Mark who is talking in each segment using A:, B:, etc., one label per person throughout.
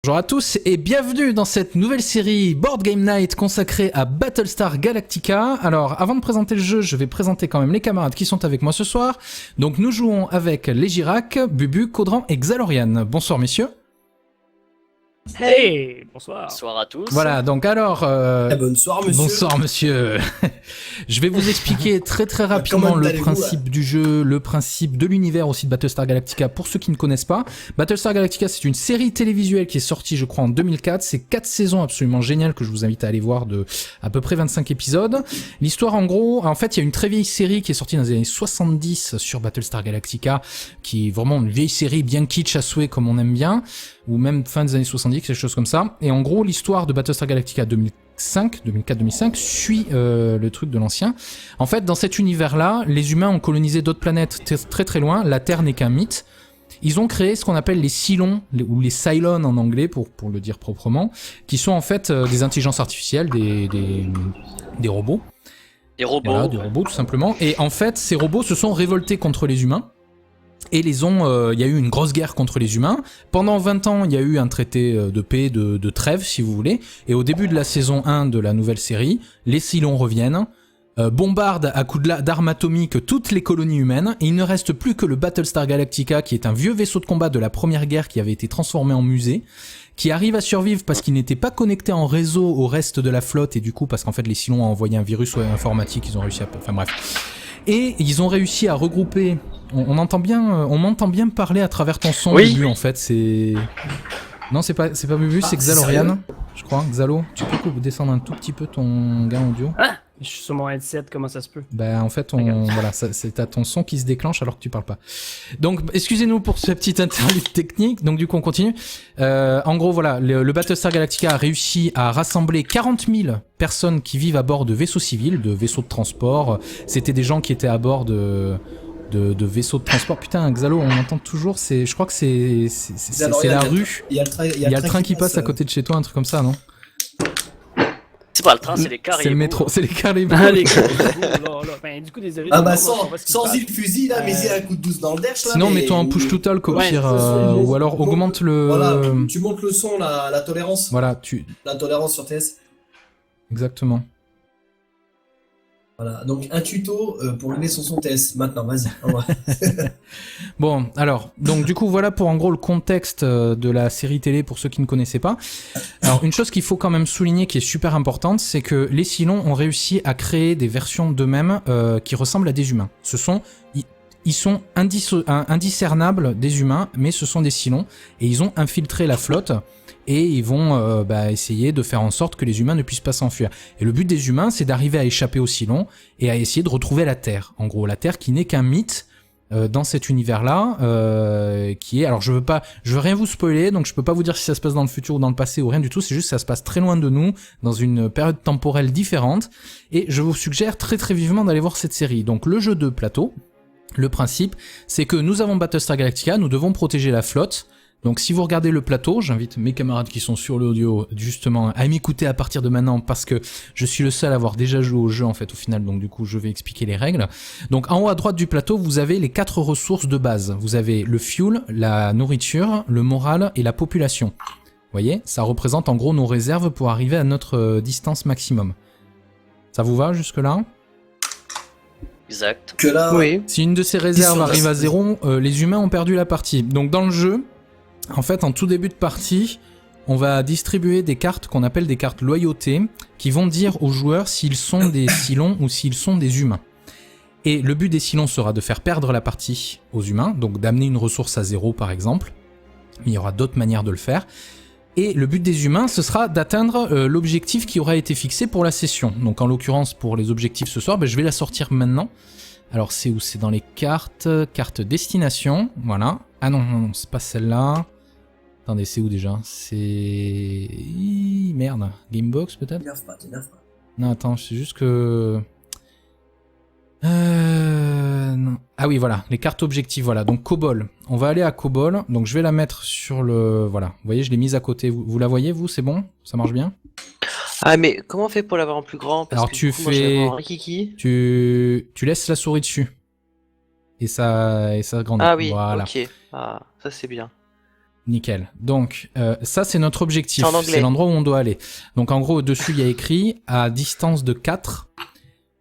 A: Bonjour à tous et bienvenue dans cette nouvelle série Board Game Night consacrée à Battlestar Galactica. Alors avant de présenter le jeu, je vais présenter quand même les camarades qui sont avec moi ce soir. Donc nous jouons avec les Girac, Bubu, Caudran et Xalorian. Bonsoir messieurs.
B: Hey, bonsoir.
C: Bonsoir à tous.
A: Voilà, donc alors...
D: Bonsoir monsieur.
A: Bonsoir monsieur. Je vais vous expliquer très rapidement le principe du jeu, le principe de l'univers aussi de Battlestar Galactica pour ceux qui ne connaissent pas. Battlestar Galactica, c'est une série télévisuelle qui est sortie je crois en 2004. C'est 4 saisons absolument géniales que je vous invite à aller voir de à peu près 25 épisodes. L'histoire en gros, en fait il y a une très vieille série qui est sortie dans les années 70 sur Battlestar Galactica, qui est vraiment une vieille série bien kitsch à souhait comme on aime bien, ou même fin des années 70, quelque chose comme ça. Et en gros, l'histoire de Battlestar Galactica 2004-2005 suit le truc de l'ancien. En fait, dans cet univers-là, les humains ont colonisé d'autres planètes très loin. La Terre n'est qu'un mythe. Ils ont créé ce qu'on appelle les Cylons, ou les Cylons en anglais, pour le dire proprement, qui sont en fait des intelligences artificielles, des robots.
C: Des robots.
A: Voilà, des robots tout simplement. Et en fait, ces robots se sont révoltés contre les humains. Et il y a eu une grosse guerre contre les humains. Pendant 20 ans, il y a eu un traité de paix, de trêve, si vous voulez. Et au début de la saison 1 de la nouvelle série, les Cylons reviennent, bombardent à coups d'armes atomiques toutes les colonies humaines. Et il ne reste plus que le Battlestar Galactica, qui est un vieux vaisseau de combat de la première guerre qui avait été transformé en musée, qui arrive à survivre parce qu'il n'était pas connecté en réseau au reste de la flotte. Et du coup, parce qu'en fait, les Cylons ont envoyé un virus informatique, ils ont réussi à... Enfin bref. Et ils ont réussi à regrouper... On m'entend bien parler à travers ton son,
C: oui.
A: Bubu, en fait, c'est... Non, c'est pas Bubu, c'est Xalorian, je crois. Xalo, tu peux descendre un tout petit peu ton gain audio?
B: Ah, je suis sur mon headset, comment ça se peut?
A: Bah, en fait, voilà, c'est à ton son qui se déclenche alors que tu parles pas. Donc, excusez-nous pour ce petit interlude technique. Donc, du coup, on continue. En gros, voilà, le Battlestar Galactica a réussi à rassembler 40 000 personnes qui vivent à bord de vaisseaux civils, de vaisseaux de transport. C'était des gens qui étaient à bord de vaisseaux de transport. Putain, Xalo, on entend toujours, je crois que c'est la rue. Il y a le train qui passe à côté de chez toi, un truc comme ça, non?
C: C'est pas le train, c'est les cars.
A: C'est le métro, c'est les cars les
B: Ah, les gars, ben, du coup, désolé.
D: Ah bah sans île fusil là, mais il y a un coup de douce dans le derche là.
A: Sinon, mets-toi en push to talk au pire, ou alors augmente le...
D: Voilà, tu montes le son, la tolérance.
A: Voilà,
D: La tolérance sur TS.
A: Exactement.
D: Voilà, donc un tuto pour régler son TS. Maintenant, vas-y.
A: Bon, alors, donc du coup, voilà pour en gros le contexte de la série télé pour ceux qui ne connaissaient pas. Alors, une chose qu'il faut quand même souligner qui est super importante, c'est que les Cylons ont réussi à créer des versions d'eux-mêmes qui ressemblent à des humains. Ils sont indiscernables des humains, mais ce sont des Cylons, et ils ont infiltré la flotte, et ils vont essayer de faire en sorte que les humains ne puissent pas s'enfuir. Et le but des humains, c'est d'arriver à échapper aux Cylons, et à essayer de retrouver la Terre. En gros, la Terre qui n'est qu'un mythe dans cet univers-là, qui est... Alors, je veux rien vous spoiler, donc je peux pas vous dire si ça se passe dans le futur ou dans le passé ou rien du tout, c'est juste que ça se passe très loin de nous, dans une période temporelle différente, et je vous suggère très vivement d'aller voir cette série. Donc, le jeu de plateau... Le principe, c'est que nous avons Battlestar Galactica, nous devons protéger la flotte. Donc si vous regardez le plateau, j'invite mes camarades qui sont sur l'audio justement à m'écouter à partir de maintenant parce que je suis le seul à avoir déjà joué au jeu en fait au final, donc du coup je vais expliquer les règles. Donc en haut à droite du plateau, vous avez les 4 ressources de base. Vous avez le fuel, la nourriture, le moral et la population. Vous voyez, ça représente en gros nos réserves pour arriver à notre distance maximum. Ça vous va jusque là ?
C: Exact.
D: Que là,
B: Oui.
A: Si une de ces réserves arrive à 0, les humains ont perdu la partie. Donc dans le jeu, en fait, en tout début de partie, on va distribuer des cartes qu'on appelle des cartes loyauté, qui vont dire aux joueurs s'ils sont des Cylons ou s'ils sont des humains. Et le but des Cylons sera de faire perdre la partie aux humains, donc d'amener une ressource à 0 par exemple. Mais il y aura d'autres manières de le faire. Et le but des humains, ce sera d'atteindre l'objectif qui aura été fixé pour la session. Donc en l'occurrence, pour les objectifs ce soir, je vais la sortir maintenant. Alors c'est où? C'est dans les cartes, carte destination, voilà. Ah non, c'est pas celle-là. Attendez, c'est où déjà? C'est... Merde, Gamebox peut-être?
D: t'énerve pas.
A: Non, attends, c'est juste que... Non. Ah oui, voilà, les cartes objectifs, voilà. Donc Cobol, on va aller à Cobol. Donc je vais la mettre sur le... Voilà, vous voyez, je l'ai mise à côté. Vous la voyez, vous? C'est bon? Ça marche bien?
E: Ah mais comment on fait pour l'avoir en plus grand? Parce
A: Alors
E: que
A: tu
E: du coup, moi, je
A: fais...
E: l'avais en Rikiki.
A: Tu laisses la souris dessus. Et ça grandit.
E: Ah oui, ok. Ah, ça c'est bien.
A: Voilà.
E: Donc du coup, moi je vais avoir en plus grand. Parce que du coup, moi, je l'avais en Rikiki.
A: Tu... Tu laisses la souris dessus. Et ça grandit.
E: Ah oui,
A: Voilà.
E: ok. Ah, ça c'est bien.
A: Nickel. Donc, ça, c'est notre objectif.
E: C'est en anglais.
A: C'est l'endroit où on doit aller. Donc, en gros, au-dessus, il y a écrit, à distance de 4,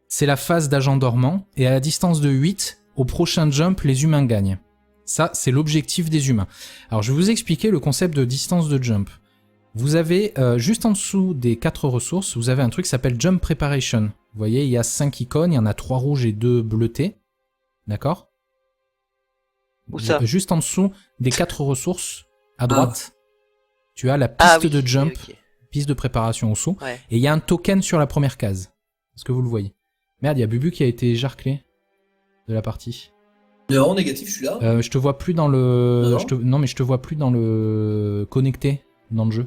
A: c'est la phase d'agent dormant. Et à la distance de 8, au prochain jump, les humains gagnent. Ça, c'est l'objectif des humains. Alors, je vais vous expliquer le concept de distance de jump. Vous avez, juste en dessous des 4 ressources, vous avez un truc qui s'appelle Jump Preparation. Vous voyez, il y a 5 icônes, il y en a 3 rouges et 2 bleutés. D'accord?
E: Où ça?
A: Juste en dessous des 4 ressources, à droite, tu as la piste de jump,
E: ok.
A: piste de préparation au saut,
E: Ouais.
A: et il y a un token sur la première case. Est-ce que vous le voyez? Merde, il y a Bubu qui a été jarclé de la partie.
D: Non, négatif, je suis là.
A: Je te vois plus dans le...
D: Non.
A: Non, mais je te vois plus dans le... connecté dans le jeu.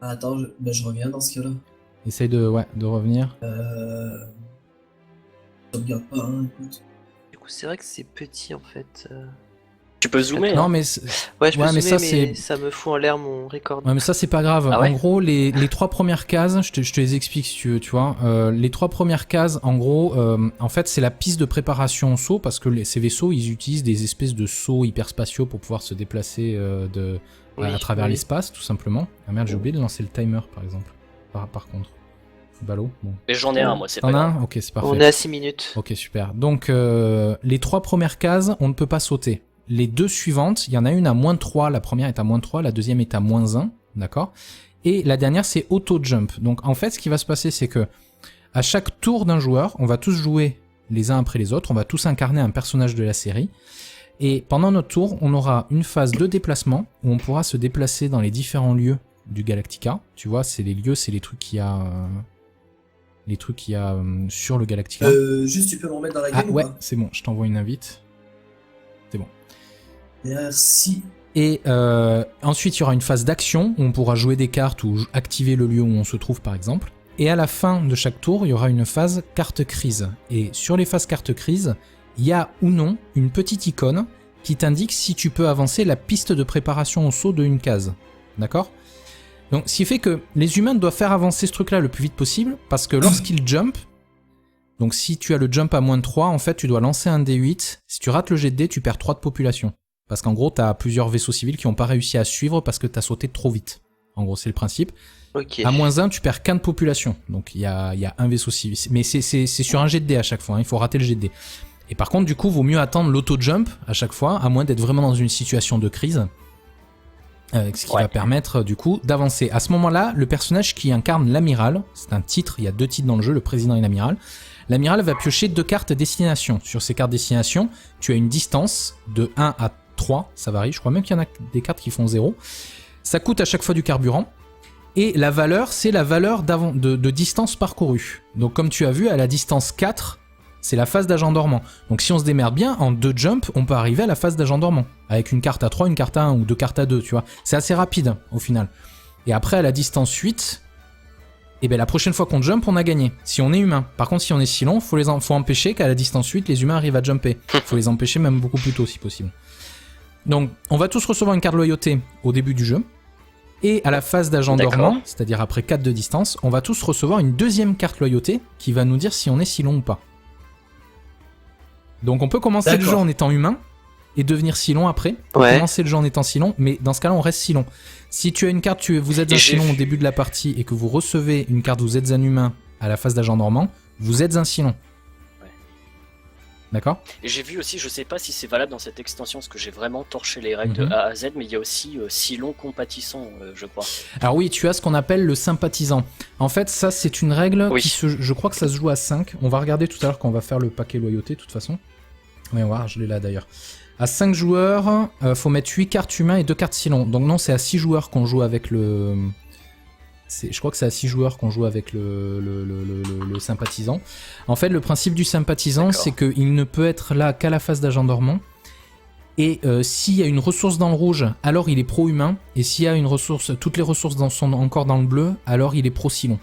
D: Ah, attends, je reviens dans ce cas-là.
A: Essaye de revenir.
D: Ça me regarde pas, hein, écoute.
E: Du coup, c'est vrai que c'est petit en fait.
C: Tu peux zoomer.
A: Non,
C: hein.
A: mais...
E: Ouais, je peux
A: Ouais, mais
E: zoomer,
A: ça,
E: mais
A: c'est-
E: ça me fout en l'air mon record.
A: Ouais, mais ça, c'est pas grave.
C: Ah ouais
A: En gros, les 3 premières cases, je te les explique si tu veux, tu vois. Les 3 premières cases, en gros, en fait, c'est la piste de préparation au saut, parce que ces vaisseaux, ils utilisent des espèces de sauts hyperspatiaux pour pouvoir se déplacer
E: Oui,
A: à travers
E: oui.
A: l'espace, tout simplement. Ah merde, j'ai oublié de lancer le timer, par exemple. Par contre. Ballot, bon.
C: Mais j'en ai un, moi, c'est pas
A: T'en as
C: grave.
A: un? Ok, c'est parfait.
E: On est à 6 minutes.
A: Ok, super. Donc, les 3 premières cases, on ne peut pas sauter. Les 2 suivantes, il y en a une à -3, la première est à -3, la deuxième est à -1, d'accord? Et la dernière, c'est auto-jump. Donc, en fait, ce qui va se passer, c'est que à chaque tour d'un joueur, on va tous jouer les uns après les autres, on va tous incarner un personnage de la série. Et pendant notre tour, on aura une phase de déplacement, où on pourra se déplacer dans les différents lieux du Galactica. Tu vois, c'est les lieux, c'est les trucs qu'il y a... sur le Galactica.
D: Juste, tu peux me remettre dans la
A: Ah
D: game ou
A: ouais,
D: pas?
A: c'est bon, je t'envoie une invite. C'est bon.
D: Merci.
A: Et ensuite, il y aura une phase d'action où on pourra jouer des cartes ou activer le lieu où on se trouve, par exemple. Et à la fin de chaque tour, il y aura une phase carte crise. Et sur les phases carte crise, il y a ou non une petite icône qui t'indique si tu peux avancer la piste de préparation au saut d'une case. D'accord? Donc, ce qui fait que les humains doivent faire avancer ce truc-là le plus vite possible, parce que lorsqu'ils jump, donc si tu as le jump à -3, en fait, tu dois lancer un D8. Si tu rates le jet de dés, tu perds 3 de population. Parce qu'en gros, t'as plusieurs vaisseaux civils qui n'ont pas réussi à suivre parce que t'as sauté trop vite. En gros, c'est le principe.
E: Ok.
A: À -1, tu perds qu'un de population. Donc, il y a un vaisseau civil. Mais c'est sur un jet de dés à chaque fois. Hein. Il faut rater le jet de dés. Et par contre, du coup, vaut mieux attendre l'auto-jump à chaque fois, à moins d'être vraiment dans une situation de crise. Ce qui va permettre, du coup, d'avancer. À ce moment-là, le personnage qui incarne l'amiral, c'est un titre, il y a 2 titres dans le jeu, le président et l'amiral. L'amiral va piocher 2 cartes destination. Sur ces cartes destination, tu as une distance de 1 à 3, ça varie. Je crois même qu'il y en a des cartes qui font 0. Ça coûte à chaque fois du carburant. Et la valeur, c'est la valeur de distance parcourue. Donc comme tu as vu, à la distance 4, c'est la phase d'agent dormant. Donc si on se démerde bien, en 2 jumps, on peut arriver à la phase d'agent dormant. Avec une carte à 3, une carte à 1 ou 2 cartes à 2, tu vois. C'est assez rapide, au final. Et après, à la distance 8, et ben la prochaine fois qu'on jump, on a gagné. Si on est humain. Par contre, si on est si long, faut empêcher qu'à la distance 8, les humains arrivent à jumper. Faut les empêcher même beaucoup plus tôt, si possible. Donc, on va tous recevoir une carte loyauté au début du jeu. Et à la phase d'agent dormant, c'est-à-dire après 4 de distance, on va tous recevoir une deuxième carte loyauté qui va nous dire si on est si long ou pas. Donc on peut commencer le jeu en étant humain et devenir si long après.
E: Ouais.
A: Commencer le jeu en étant si long, mais dans ce cas-là, on reste si long. Si tu as une carte, vous êtes un si long au début de la partie et que vous recevez une carte, vous êtes un humain à la phase d'agent dormant, vous êtes un si long. D'accord?
C: Et j'ai vu aussi, je sais pas si c'est valable dans cette extension, parce que j'ai vraiment torché les règles de A à Z, mais il y a aussi Silon compatissant, je crois.
A: Alors oui, tu as ce qu'on appelle le sympathisant. En fait, ça c'est une règle qui je crois que ça se joue à 5. On va regarder tout à l'heure quand on va faire le paquet loyauté, de toute façon. Oui, on va voir, je l'ai là d'ailleurs. À 5 joueurs, faut mettre 8 cartes humains et 2 cartes Silon. Donc non, c'est à 6 joueurs qu'on joue avec le... Je crois que c'est à 6 joueurs qu'on joue avec le sympathisant. En fait, le principe du sympathisant, c'est qu'il ne peut être là qu'à la phase d'agent dormant. Et s'il y a une ressource dans le rouge, alors il est pro-humain. Et s'il y a une ressource, toutes les ressources sont encore dans le bleu, alors il est pro-Silon.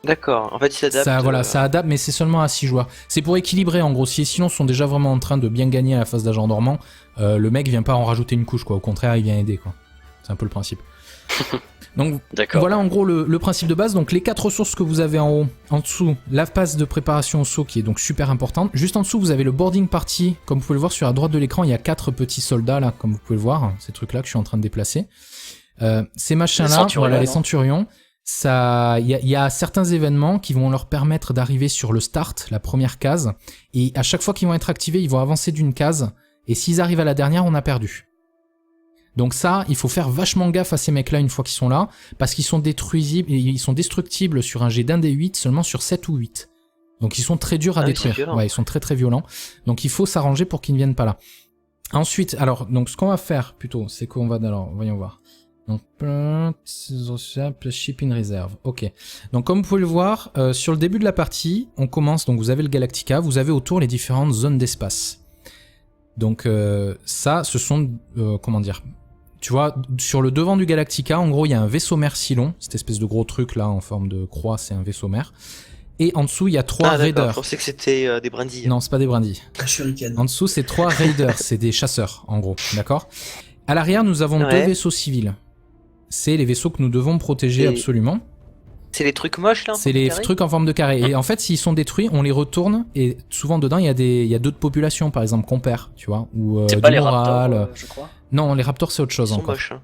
E: D'accord, en fait il s'adapte.
A: Ça, voilà, ça adapte, mais c'est seulement à 6 joueurs. C'est pour équilibrer, en gros. Si les Silons sont déjà vraiment en train de bien gagner à la phase d'agent dormant, le mec vient pas en rajouter une couche, quoi. Au contraire, il vient aider, quoi. C'est un peu le principe. Donc
C: D'accord.
A: voilà en gros le principe de base. Donc les 4 ressources que vous avez en haut, en dessous, la phase de préparation au saut qui est donc super importante. Juste en dessous, vous avez le boarding party. Comme vous pouvez le voir sur la droite de l'écran, il y a 4 petits soldats là, comme vous pouvez le voir, ces trucs-là que je suis en train de déplacer. Ces machins-là, voilà les centurions. Ça, il y a certains événements qui vont leur permettre d'arriver sur le start, la première case, et à chaque fois qu'ils vont être activés, ils vont avancer d'une case, et s'ils arrivent à la dernière, on a perdu. Donc ça, il faut faire vachement gaffe à ces mecs-là une fois qu'ils sont là, parce qu'ils sont détruisibles, ils sont destructibles sur un jet d'un des 8, seulement sur 7 ou 8. Donc ils sont très durs à détruire. Ouais, ils sont très très violents. Donc il faut s'arranger pour qu'ils ne viennent pas là. Ensuite, alors, donc ce qu'on va faire plutôt, c'est qu'on va, alors, voyons voir. Donc, shipping reserve. Ok. Donc, comme vous pouvez le voir, sur le début de la partie, on commence. Donc, vous avez le Galactica, vous avez autour les différentes zones d'espace. Donc, ça, ce sont, comment dire, tu vois, sur le devant du Galactica, en gros, il y a un vaisseau mère Cylon, cette espèce de gros truc là en forme de croix, c'est un vaisseau mère. Et en dessous, il y a 3 raiders.
E: Je pensais que c'était des brindilles.
A: Non, c'est pas des brindilles.
D: Shuriken.
A: En dessous, c'est 3 raiders, c'est des chasseurs, en gros, d'accord. À l'arrière, nous avons 2 vaisseaux civils. C'est les vaisseaux que nous devons protéger absolument.
E: C'est les trucs moches là.
A: C'est les trucs en forme de carré. Et en fait, s'ils sont détruits, on les retourne. Et souvent dedans, il y a d'autres populations, par exemple, qu'on perd, tu vois. Ou
C: c'est pas les raptors, je crois.
A: Non, les raptors, c'est autre chose encore.
E: Moches, hein.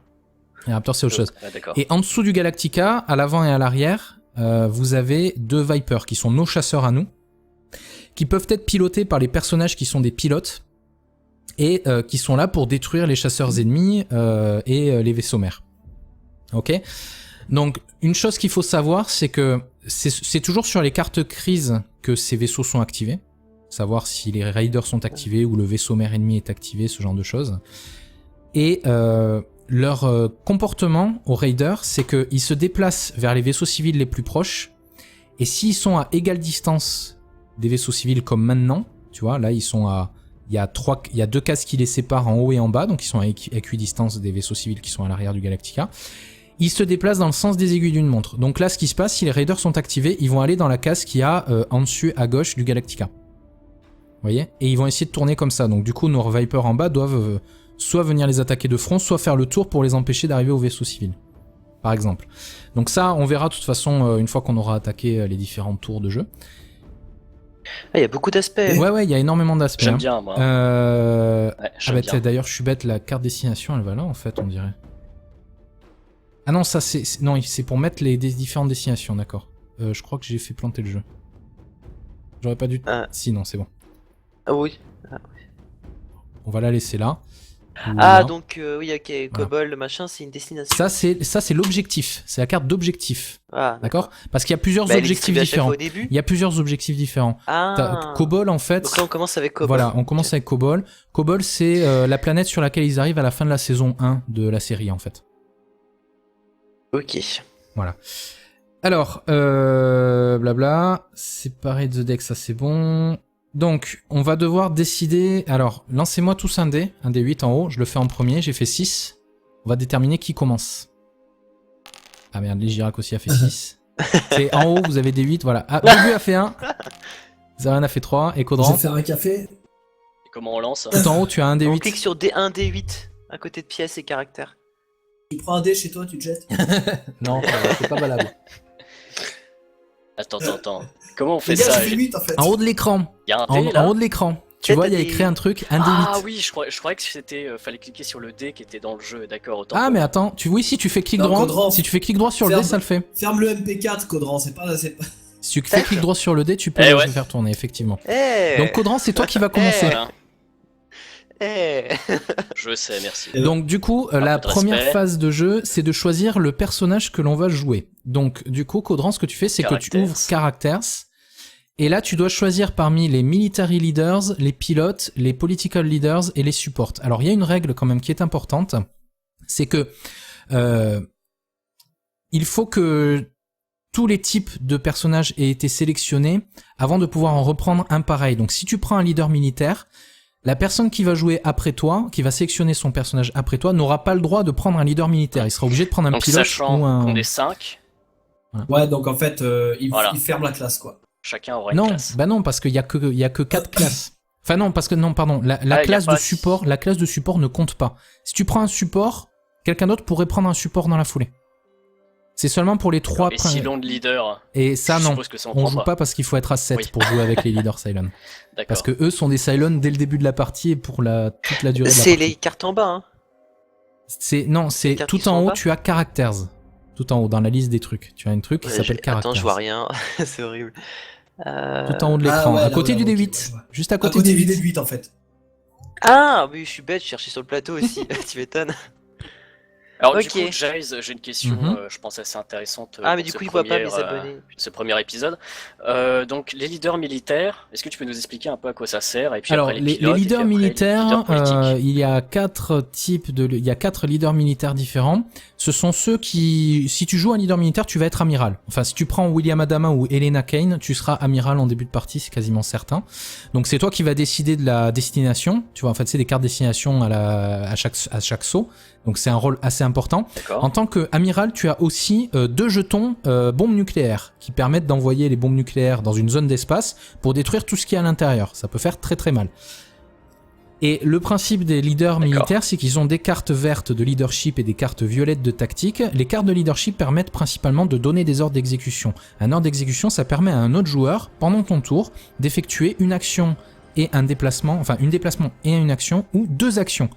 A: Les raptors, c'est autre chose.
C: Ah,
A: et en dessous du Galactica, à l'avant et à l'arrière, vous avez 2 Vipers qui sont nos chasseurs à nous, qui peuvent être pilotés par les personnages qui sont des pilotes et qui sont là pour détruire les chasseurs ennemis et les vaisseaux mères. Ok, donc une chose qu'il faut savoir, c'est que c'est toujours sur les cartes crises que ces vaisseaux sont activés, savoir si les raiders sont activés ou le vaisseau mère ennemi est activé, ce genre de choses. Et leur comportement aux raiders, c'est qu'ils se déplacent vers les vaisseaux civils les plus proches, et s'ils sont à égale distance des vaisseaux civils comme maintenant, tu vois, là ils sont à... Il y a 2 cases qui les séparent en haut et en bas, donc ils sont à équidistance des vaisseaux civils qui sont à l'arrière du Galactica. Ils se déplacent dans le sens des aiguilles d'une montre. Donc là, ce qui se passe, si les raiders sont activés, ils vont aller dans la case qui a en dessus à gauche du Galactica. Vous voyez? Et ils vont essayer de tourner comme ça. Donc du coup, nos Vipers en bas doivent soit venir les attaquer de front, soit faire le tour pour les empêcher d'arriver au vaisseau civil. Par exemple. Donc ça, on verra de toute façon une fois qu'on aura attaqué les différents tours de jeu.
E: Ah, il y a beaucoup d'aspects.
A: Ouais, il y a énormément d'aspects.
C: J'aime bien, moi.
A: Ouais, bien. D'ailleurs, je suis bête, la carte destination, elle va là, en fait, on dirait. Ah non, ça, c'est pour mettre les différentes destinations, d'accord. Je crois que j'ai fait planter le jeu. J'aurais pas dû... Si, non, c'est bon.
E: Ah oui.
A: On va la laisser là.
E: Ah, donc, oui, ok, Cobol, le machin, c'est une destination.
A: Ça, c'est l'objectif. C'est la carte d'objectif.
E: Ah,
A: d'accord. Parce qu'il y a plusieurs objectifs différents. Il y a plusieurs objectifs différents. Cobol, en fait...
E: Donc là, on commence avec Cobol.
A: Voilà, on commence avec Cobol. Cobol, c'est la planète sur laquelle ils arrivent à la fin de la saison 1 de la série, en fait.
E: Ok.
A: Voilà. Alors, blabla. Séparer The Deck, ça c'est bon. Donc, on va devoir décider... Alors, lancez-moi tous un dé 8 en haut. Je le fais en premier, j'ai fait 6. On va déterminer qui commence. Ah merde, les Girac aussi a fait 6. C'est en haut, vous avez des 8, voilà. Ah, Bubu a fait 1. Zaran a fait 3. Et Codran.
D: Je vais faire un café.
C: Et comment on lance?
A: Tout en haut, tu as un D8.
E: On clique sur D1, D8, à côté de pièces et caractères.
D: Tu prends un dé chez toi, tu te jettes.
A: Non, c'est pas valable.
C: Attends. Comment on fait
D: Les gars,
C: ça?
D: j'ai fait 8 en fait.
A: En haut de l'écran.
C: Il y a un dé là?
A: En haut de l'écran. Tu vois, il y a écrit un truc, un D8.
C: Ah oui, je croyais que c'était fallait cliquer sur le dé qui était dans le jeu, d'accord, autant.
A: Ah mais attends, si tu fais clic droit,
D: Codran,
A: si tu fais clic droit sur le dé, ça le fait.
D: Ferme le MP4, Codran, c'est pas...
A: Si tu fais clic droit sur le dé, tu peux le faire tourner, effectivement. Donc Codran, c'est toi qui vas commencer.
C: Je sais, merci.
A: Donc du coup, la première phase de jeu, c'est de choisir le personnage que l'on va jouer. Donc du coup, Codran, ce que tu fais, c'est que tu ouvres Characters. Et là, tu dois choisir parmi les military leaders, les pilotes, les political leaders et les supports. Alors, il y a une règle quand même qui est importante, c'est que il faut que tous les types de personnages aient été sélectionnés avant de pouvoir en reprendre un pareil. Donc, si tu prends un leader militaire, la personne qui va jouer après toi, qui va sélectionner son personnage après toi, n'aura pas le droit de prendre un leader militaire. Il sera obligé de prendre un pilote ou un...
C: qu'on est 5.
A: Voilà.
D: Ouais, donc en fait, il ferme la classe, quoi.
C: Chacun aura une classe.
A: Bah non, parce qu'il y a que 4 classes. Enfin non, parce que non, pardon, la classe de support, la classe de support ne compte pas. Si tu prends un support, quelqu'un d'autre pourrait prendre un support dans la foulée. C'est seulement pour les 3
C: Et Cylon de leader.
A: Et ça,
C: je
A: non.
C: suppose que ça,
A: On
C: prend
A: joue pas parce qu'il faut être à 7
C: Oui.
A: pour jouer avec les leaders Cylon.
C: D'accord.
A: Parce que eux sont des Cylon dès le début de la partie et pour toute la durée de la
E: C'est
A: partie.
E: les cartes en bas, hein.
A: Non, c'est
E: cartes qui
A: tout
E: sont
A: en
E: en
A: haut,
E: bas
A: tu as Characters. Tout en haut, dans la liste des trucs. Tu as un truc qui
E: Ouais,
A: s'appelle Characters.
E: Attends, je vois rien. C'est horrible.
A: Tout en haut de l'écran,
D: ouais,
A: à
D: là,
A: côté
D: ouais,
A: du
D: ok,
A: D8.
D: ouais.
A: Juste à
D: À
A: côté,
D: côté
A: du
D: du
A: D8.
D: D8 en fait.
E: Ah, oui, je suis bête, je cherchais sur le plateau aussi. Tu m'étonnes.
C: Alors
E: Ok.
C: du coup, Jace, j'ai une question,
A: Mhm.
C: Je pense assez intéressante.
E: Ah, mais
C: pour
E: du
C: ce
E: coup, il voit pas mes
C: premier,
E: abonnés.
C: ce premier épisode. Donc les leaders militaires, est-ce que tu peux nous expliquer un peu à quoi ça sert? Et puis
A: Alors,
C: après,
A: les
C: pilotes, et puis
A: leaders
C: après, les
A: militaires,
C: leaders politiques.
A: il y a 4 leaders militaires différents. Ce sont ceux qui, si tu joues un leader militaire, tu vas être amiral. Enfin, si tu prends William Adama ou Helena Kane, tu seras amiral en début de partie, c'est quasiment certain. Donc c'est toi qui vas décider de la destination. Tu vois, en fait, c'est des cartes destination à chaque saut. Donc c'est un rôle assez important.
C: D'accord.
A: En tant qu'amiral, tu as aussi 2 jetons bombes nucléaires qui permettent d'envoyer les bombes nucléaires dans une zone d'espace pour détruire tout ce qui est à l'intérieur. Ça peut faire très très mal. Et le principe des leaders militaires, c'est qu'ils ont des cartes vertes de leadership et des cartes violettes de tactique. Les cartes de leadership permettent principalement de donner des ordres d'exécution. Un ordre d'exécution, ça permet à un autre joueur, pendant ton tour, d'effectuer une action et un déplacement, enfin une déplacement et une action, ou 2 actions.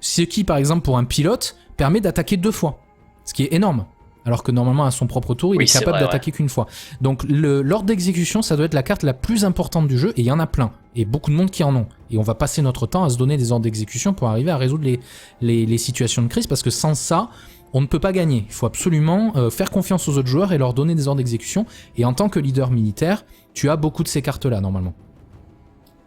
A: Ce qui, par exemple, pour un pilote, permet d'attaquer 2 fois. Ce qui est énorme. Alors que normalement, à son propre tour, il
C: Oui,
A: est
C: c'est
A: capable
C: vrai,
A: d'attaquer qu'une fois. Donc l'ordre d'exécution, ça doit être la carte la plus importante du jeu, et il y en a plein. Et beaucoup de monde qui en ont. Et on va passer notre temps à se donner des ordres d'exécution pour arriver à résoudre les situations de crise, parce que sans ça, on ne peut pas gagner. Il faut absolument faire confiance aux autres joueurs et leur donner des ordres d'exécution. Et en tant que leader militaire, tu as beaucoup de ces cartes-là, normalement.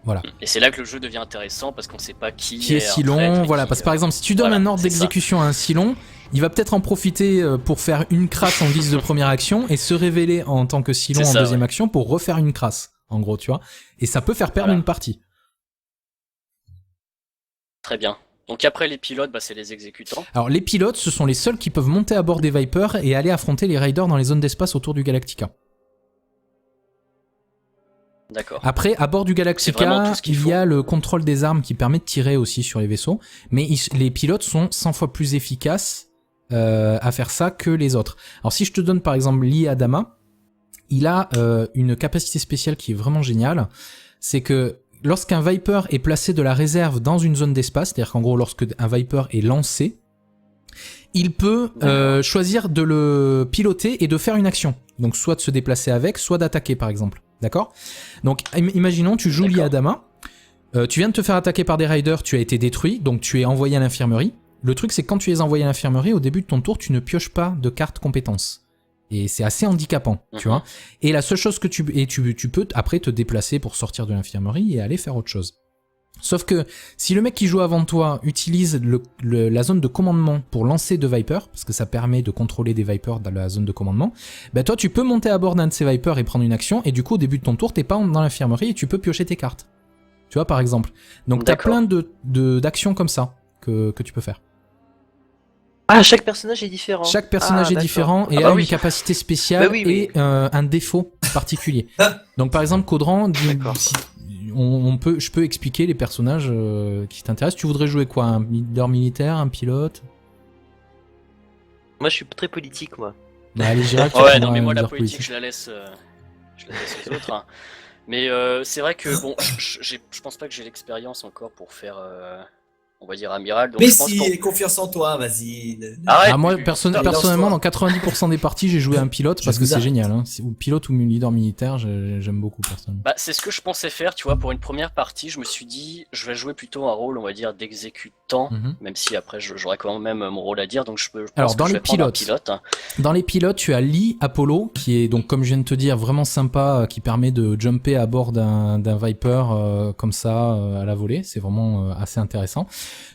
A: Voilà.
C: Et c'est là que le jeu devient intéressant parce qu'on sait pas qui
A: Est Cylon, voilà. Parce que par exemple, si tu donnes
C: voilà,
A: un ordre
C: c'est ça.
A: d'exécution à un Cylon, il va peut-être en profiter pour faire une crasse en guise de première action et se révéler en tant que Cylon
C: C'est
A: en
C: ça,
A: deuxième
C: ouais.
A: action pour refaire une crasse, en gros, tu vois. Et ça peut faire perdre
C: Voilà.
A: une partie.
C: Très bien. Donc après les pilotes, c'est les exécutants.
A: Alors les pilotes, ce sont les seuls qui peuvent monter à bord des Vipers et aller affronter les Raiders dans les zones d'espace autour du Galactica.
C: D'accord.
A: Après, à bord du
C: C'est
A: Galactica,
C: vraiment tout ce qu'il
A: il
C: faut.
A: y a le contrôle des armes qui permet de tirer aussi sur les vaisseaux, mais les pilotes sont 100 fois plus efficaces à faire ça que les autres. Alors si je te donne par exemple Lee Adama, il a une capacité spéciale qui est vraiment géniale, c'est que lorsqu'un Viper est placé de la réserve dans une zone d'espace, c'est-à-dire qu'en gros lorsque un Viper est lancé, il peut choisir de le piloter et de faire une action. Donc soit de se déplacer avec, soit d'attaquer par exemple. D'accord ? Donc imaginons tu joues Lee Adama, tu viens de te faire attaquer par des Raiders, tu as été détruit, donc tu es envoyé à l'infirmerie. Le truc c'est que quand tu es envoyé à l'infirmerie, au début de ton tour, tu ne pioches pas de carte compétences. Et c'est assez handicapant, tu vois. Et la seule chose que tu peux après te déplacer pour sortir de l'infirmerie et aller faire autre chose. Sauf que si le mec qui joue avant toi utilise la zone de commandement pour lancer 2 Vipers, parce que ça permet de contrôler des Vipers dans la zone de commandement, bah toi tu peux monter à bord d'un de ces Vipers et prendre une action, et du coup au début de ton tour t'es pas dans l'infirmerie et tu peux piocher tes cartes. Tu vois par exemple. Donc t'as plein d'actions comme ça que tu peux faire.
E: Ah, chaque personnage est différent.
A: Chaque personnage est
E: d'accord.
A: différent et a une capacité spéciale et un défaut particulier. Donc par exemple Caudran, je peux expliquer les personnages qui t'intéressent. Tu voudrais jouer quoi? Un leader militaire, un pilote?
E: Moi je suis très politique moi.
A: Bah, allez, Girac,
C: ouais, non mais moi la politique je la laisse aux autres. Hein. Mais c'est vrai que bon, je pense pas que j'ai l'expérience encore pour faire, on va dire amiral. Donc
D: mais
C: je pense
D: si, confiance en toi, vas-y.
C: Arrête,
A: moi personnellement dans 90% des parties j'ai joué un pilote parce que c'est génial. Hein. Ou pilote ou leader militaire, j'aime beaucoup personnellement.
C: Bah, c'est ce que je pensais faire, tu vois, pour une première partie, je me suis dit, je vais jouer plutôt un rôle, on va dire, d'exécutant, même si après j'aurai quand même mon rôle à dire, donc je pense
A: Alors,
C: que je vais prendre un pilote.
A: Dans les pilotes, tu as Lee Apollo, qui est donc, comme je viens de te dire, vraiment sympa, qui permet de jumper à bord d'un Viper comme ça, à la volée, c'est vraiment assez intéressant.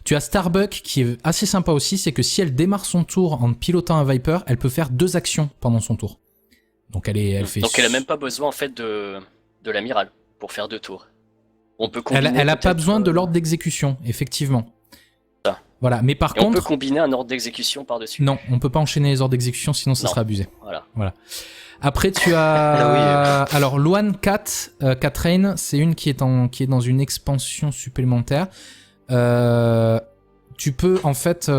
A: Tu as Starbuck, qui est assez sympa aussi, c'est que si elle démarre son tour en pilotant un Viper, elle peut faire 2 actions pendant son tour. Donc elle fait.
C: Donc elle a même pas besoin en fait de l'amiral pour faire 2 tours. On peut combiner.
A: Elle a pas besoin de l'ordre d'exécution, effectivement.
C: Ça.
A: Voilà, mais par contre.
C: On peut combiner un ordre d'exécution par-dessus.
A: Non, on peut pas enchaîner les ordres d'exécution, sinon ça sera abusé.
C: Voilà.
A: Après tu as alors Luan Cat Rain, c'est une qui est dans une expansion supplémentaire. Tu peux en fait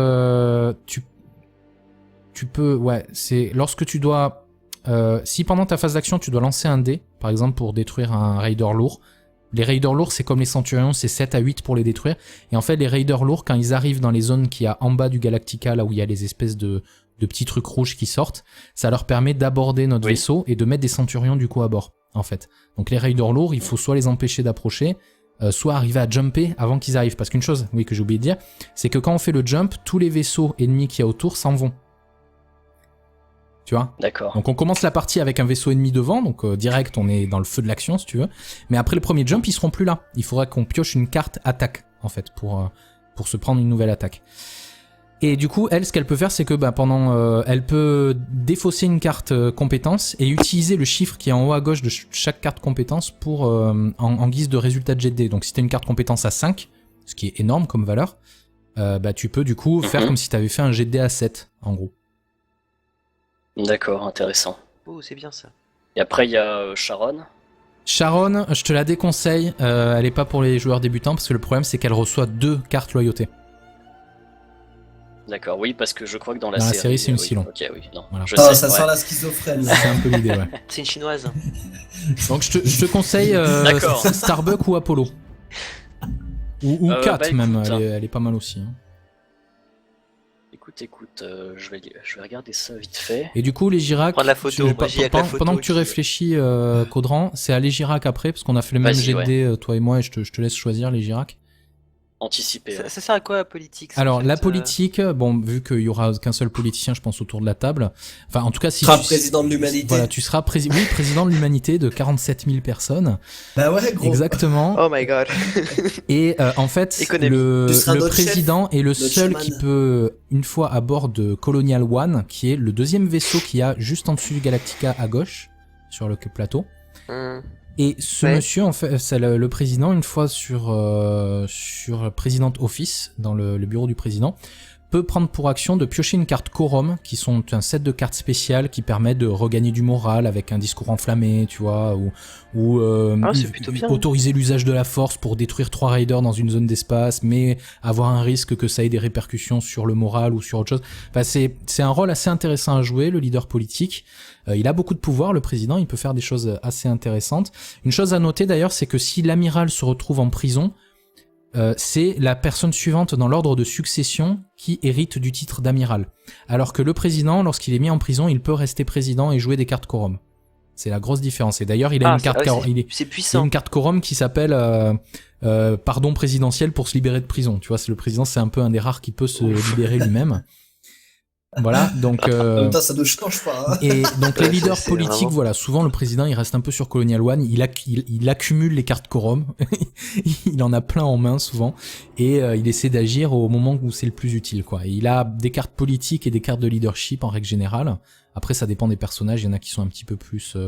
A: tu peux, ouais, c'est lorsque tu dois, si pendant ta phase d'action tu dois lancer un dé, par exemple pour détruire un raider lourd. Les raiders lourds, c'est comme les centurions, c'est 7 à 8 pour les détruire. Et en fait, les raiders lourds, quand ils arrivent dans les zones qu'il y a en bas du Galactica, là où il y a les espèces de petits trucs rouges qui sortent, ça leur permet d'aborder notre vaisseau et de mettre des centurions du coup à bord, en fait. Donc les raiders lourds, il faut soit les empêcher d'approcher, soit arriver à jumper avant qu'ils arrivent. Parce qu'une chose, oui, que j'ai oublié de dire, c'est que quand on fait le jump, tous les vaisseaux ennemis qu'il y a autour s'en vont. Tu vois ?
C: D'accord.
A: Donc on commence la partie avec un vaisseau ennemi devant, donc direct on est dans le feu de l'action si tu veux. Mais après le premier jump, ils seront plus là. Il faudra qu'on pioche une carte attaque en fait pour se prendre une nouvelle attaque. Et du coup, elle, ce qu'elle peut faire, c'est que elle peut défausser une carte compétence et utiliser le chiffre qui est en haut à gauche de chaque carte compétence pour en guise de résultat de jet de dés. Donc si t'as une carte compétence à 5, ce qui est énorme comme valeur, tu peux du coup faire comme si t'avais fait un jet de dés à 7 en gros.
C: D'accord, intéressant.
E: Oh, c'est bien ça.
C: Et après, il y a Sharon.
A: Sharon, je te la déconseille, elle est pas pour les joueurs débutants parce que le problème c'est qu'elle reçoit 2 cartes loyauté.
C: D'accord, oui, parce que je crois que dans la
A: Dans la
C: série...
A: série, c'est une
C: oui.
A: Cylon.
C: Ok, oui, non.
A: Voilà.
C: Je
D: Ah,
C: sais,
D: ça
C: ouais.
D: sent la schizophrène. là.
A: C'est un peu l'idée, ouais.
E: C'est une chinoise.
A: Donc je te conseille
C: D'accord.
A: Starbuck ou Apollo. Ou Kat
C: bah,
A: même,
C: écoute,
A: elle est pas mal aussi. Hein.
C: Écoute, je vais regarder ça vite fait.
A: Et du coup, les Girac,
E: Prendre la photo, moi, j'y ai avec la photo
A: pendant que tu
E: qui-
A: réfléchis, Caudran, c'est à les Girac après, parce qu'on a fait le même
C: Vas-y,
A: jet de
C: ouais.
A: dés, toi et moi, et je te laisse choisir les Girac.
C: Anticiper.
E: Ça,
C: Ouais.
E: ça sert à quoi la politique ça,
A: Alors,
E: en fait,
A: la politique, bon, vu qu'il y aura qu'un seul politicien, je pense, autour de la table, enfin, en tout cas, si
D: Tu seras
A: tu
D: président de l'humanité.
A: Voilà, tu seras président de l'humanité de 47 000 personnes.
D: Bah ouais, gros.
A: Exactement.
E: Oh my god.
A: Et en fait,
E: Économie.
A: le
D: Tu seras notre
A: président est le
D: notre
A: seul
D: chaman.
A: qui peut, une fois à bord de Colonial One, qui est le deuxième vaisseau qu'il y a juste en dessous du Galactica à gauche, sur le plateau. Et ce
E: Ouais.
A: monsieur, en fait, c'est le président, une fois sur President Office, dans le bureau du président, peut prendre pour action de piocher une carte quorum, qui sont un set de cartes spéciales qui permettent de regagner du moral avec un discours enflammé, tu vois, ou
E: c'est plutôt bien.
A: autoriser l'usage de la force pour détruire 3 raiders dans une zone d'espace, mais avoir un risque que ça ait des répercussions sur le moral ou sur autre chose. Enfin, c'est un rôle assez intéressant à jouer, le leader politique. Il a beaucoup de pouvoir, le président, il peut faire des choses assez intéressantes. Une chose à noter d'ailleurs, c'est que si l'amiral se retrouve en prison, c'est la personne suivante dans l'ordre de succession qui hérite du titre d'amiral. Alors que le président, lorsqu'il est mis en prison, il peut rester président et jouer des cartes quorum. C'est la grosse différence. Et d'ailleurs, il a une carte
E: c'est
A: il a
E: puissant.
A: une carte quorum qui s'appelle pardon présidentiel pour se libérer de prison. Tu vois, c'est le président, c'est un peu un des rares qui peut se libérer lui-même. Voilà, donc
D: En même temps, ça ne change pas. Hein.
A: et donc les
E: Ouais,
A: leaders
E: c'est
A: politiques,
E: vraiment-
A: voilà, souvent le président il reste un peu sur Colonial One, il accumule les cartes quorum, il en a plein en main souvent, et il essaie d'agir au moment où c'est le plus utile, quoi. Et il a des cartes politiques et des cartes de leadership en règle générale. Après ça dépend des personnages, il y en a qui sont un petit peu plus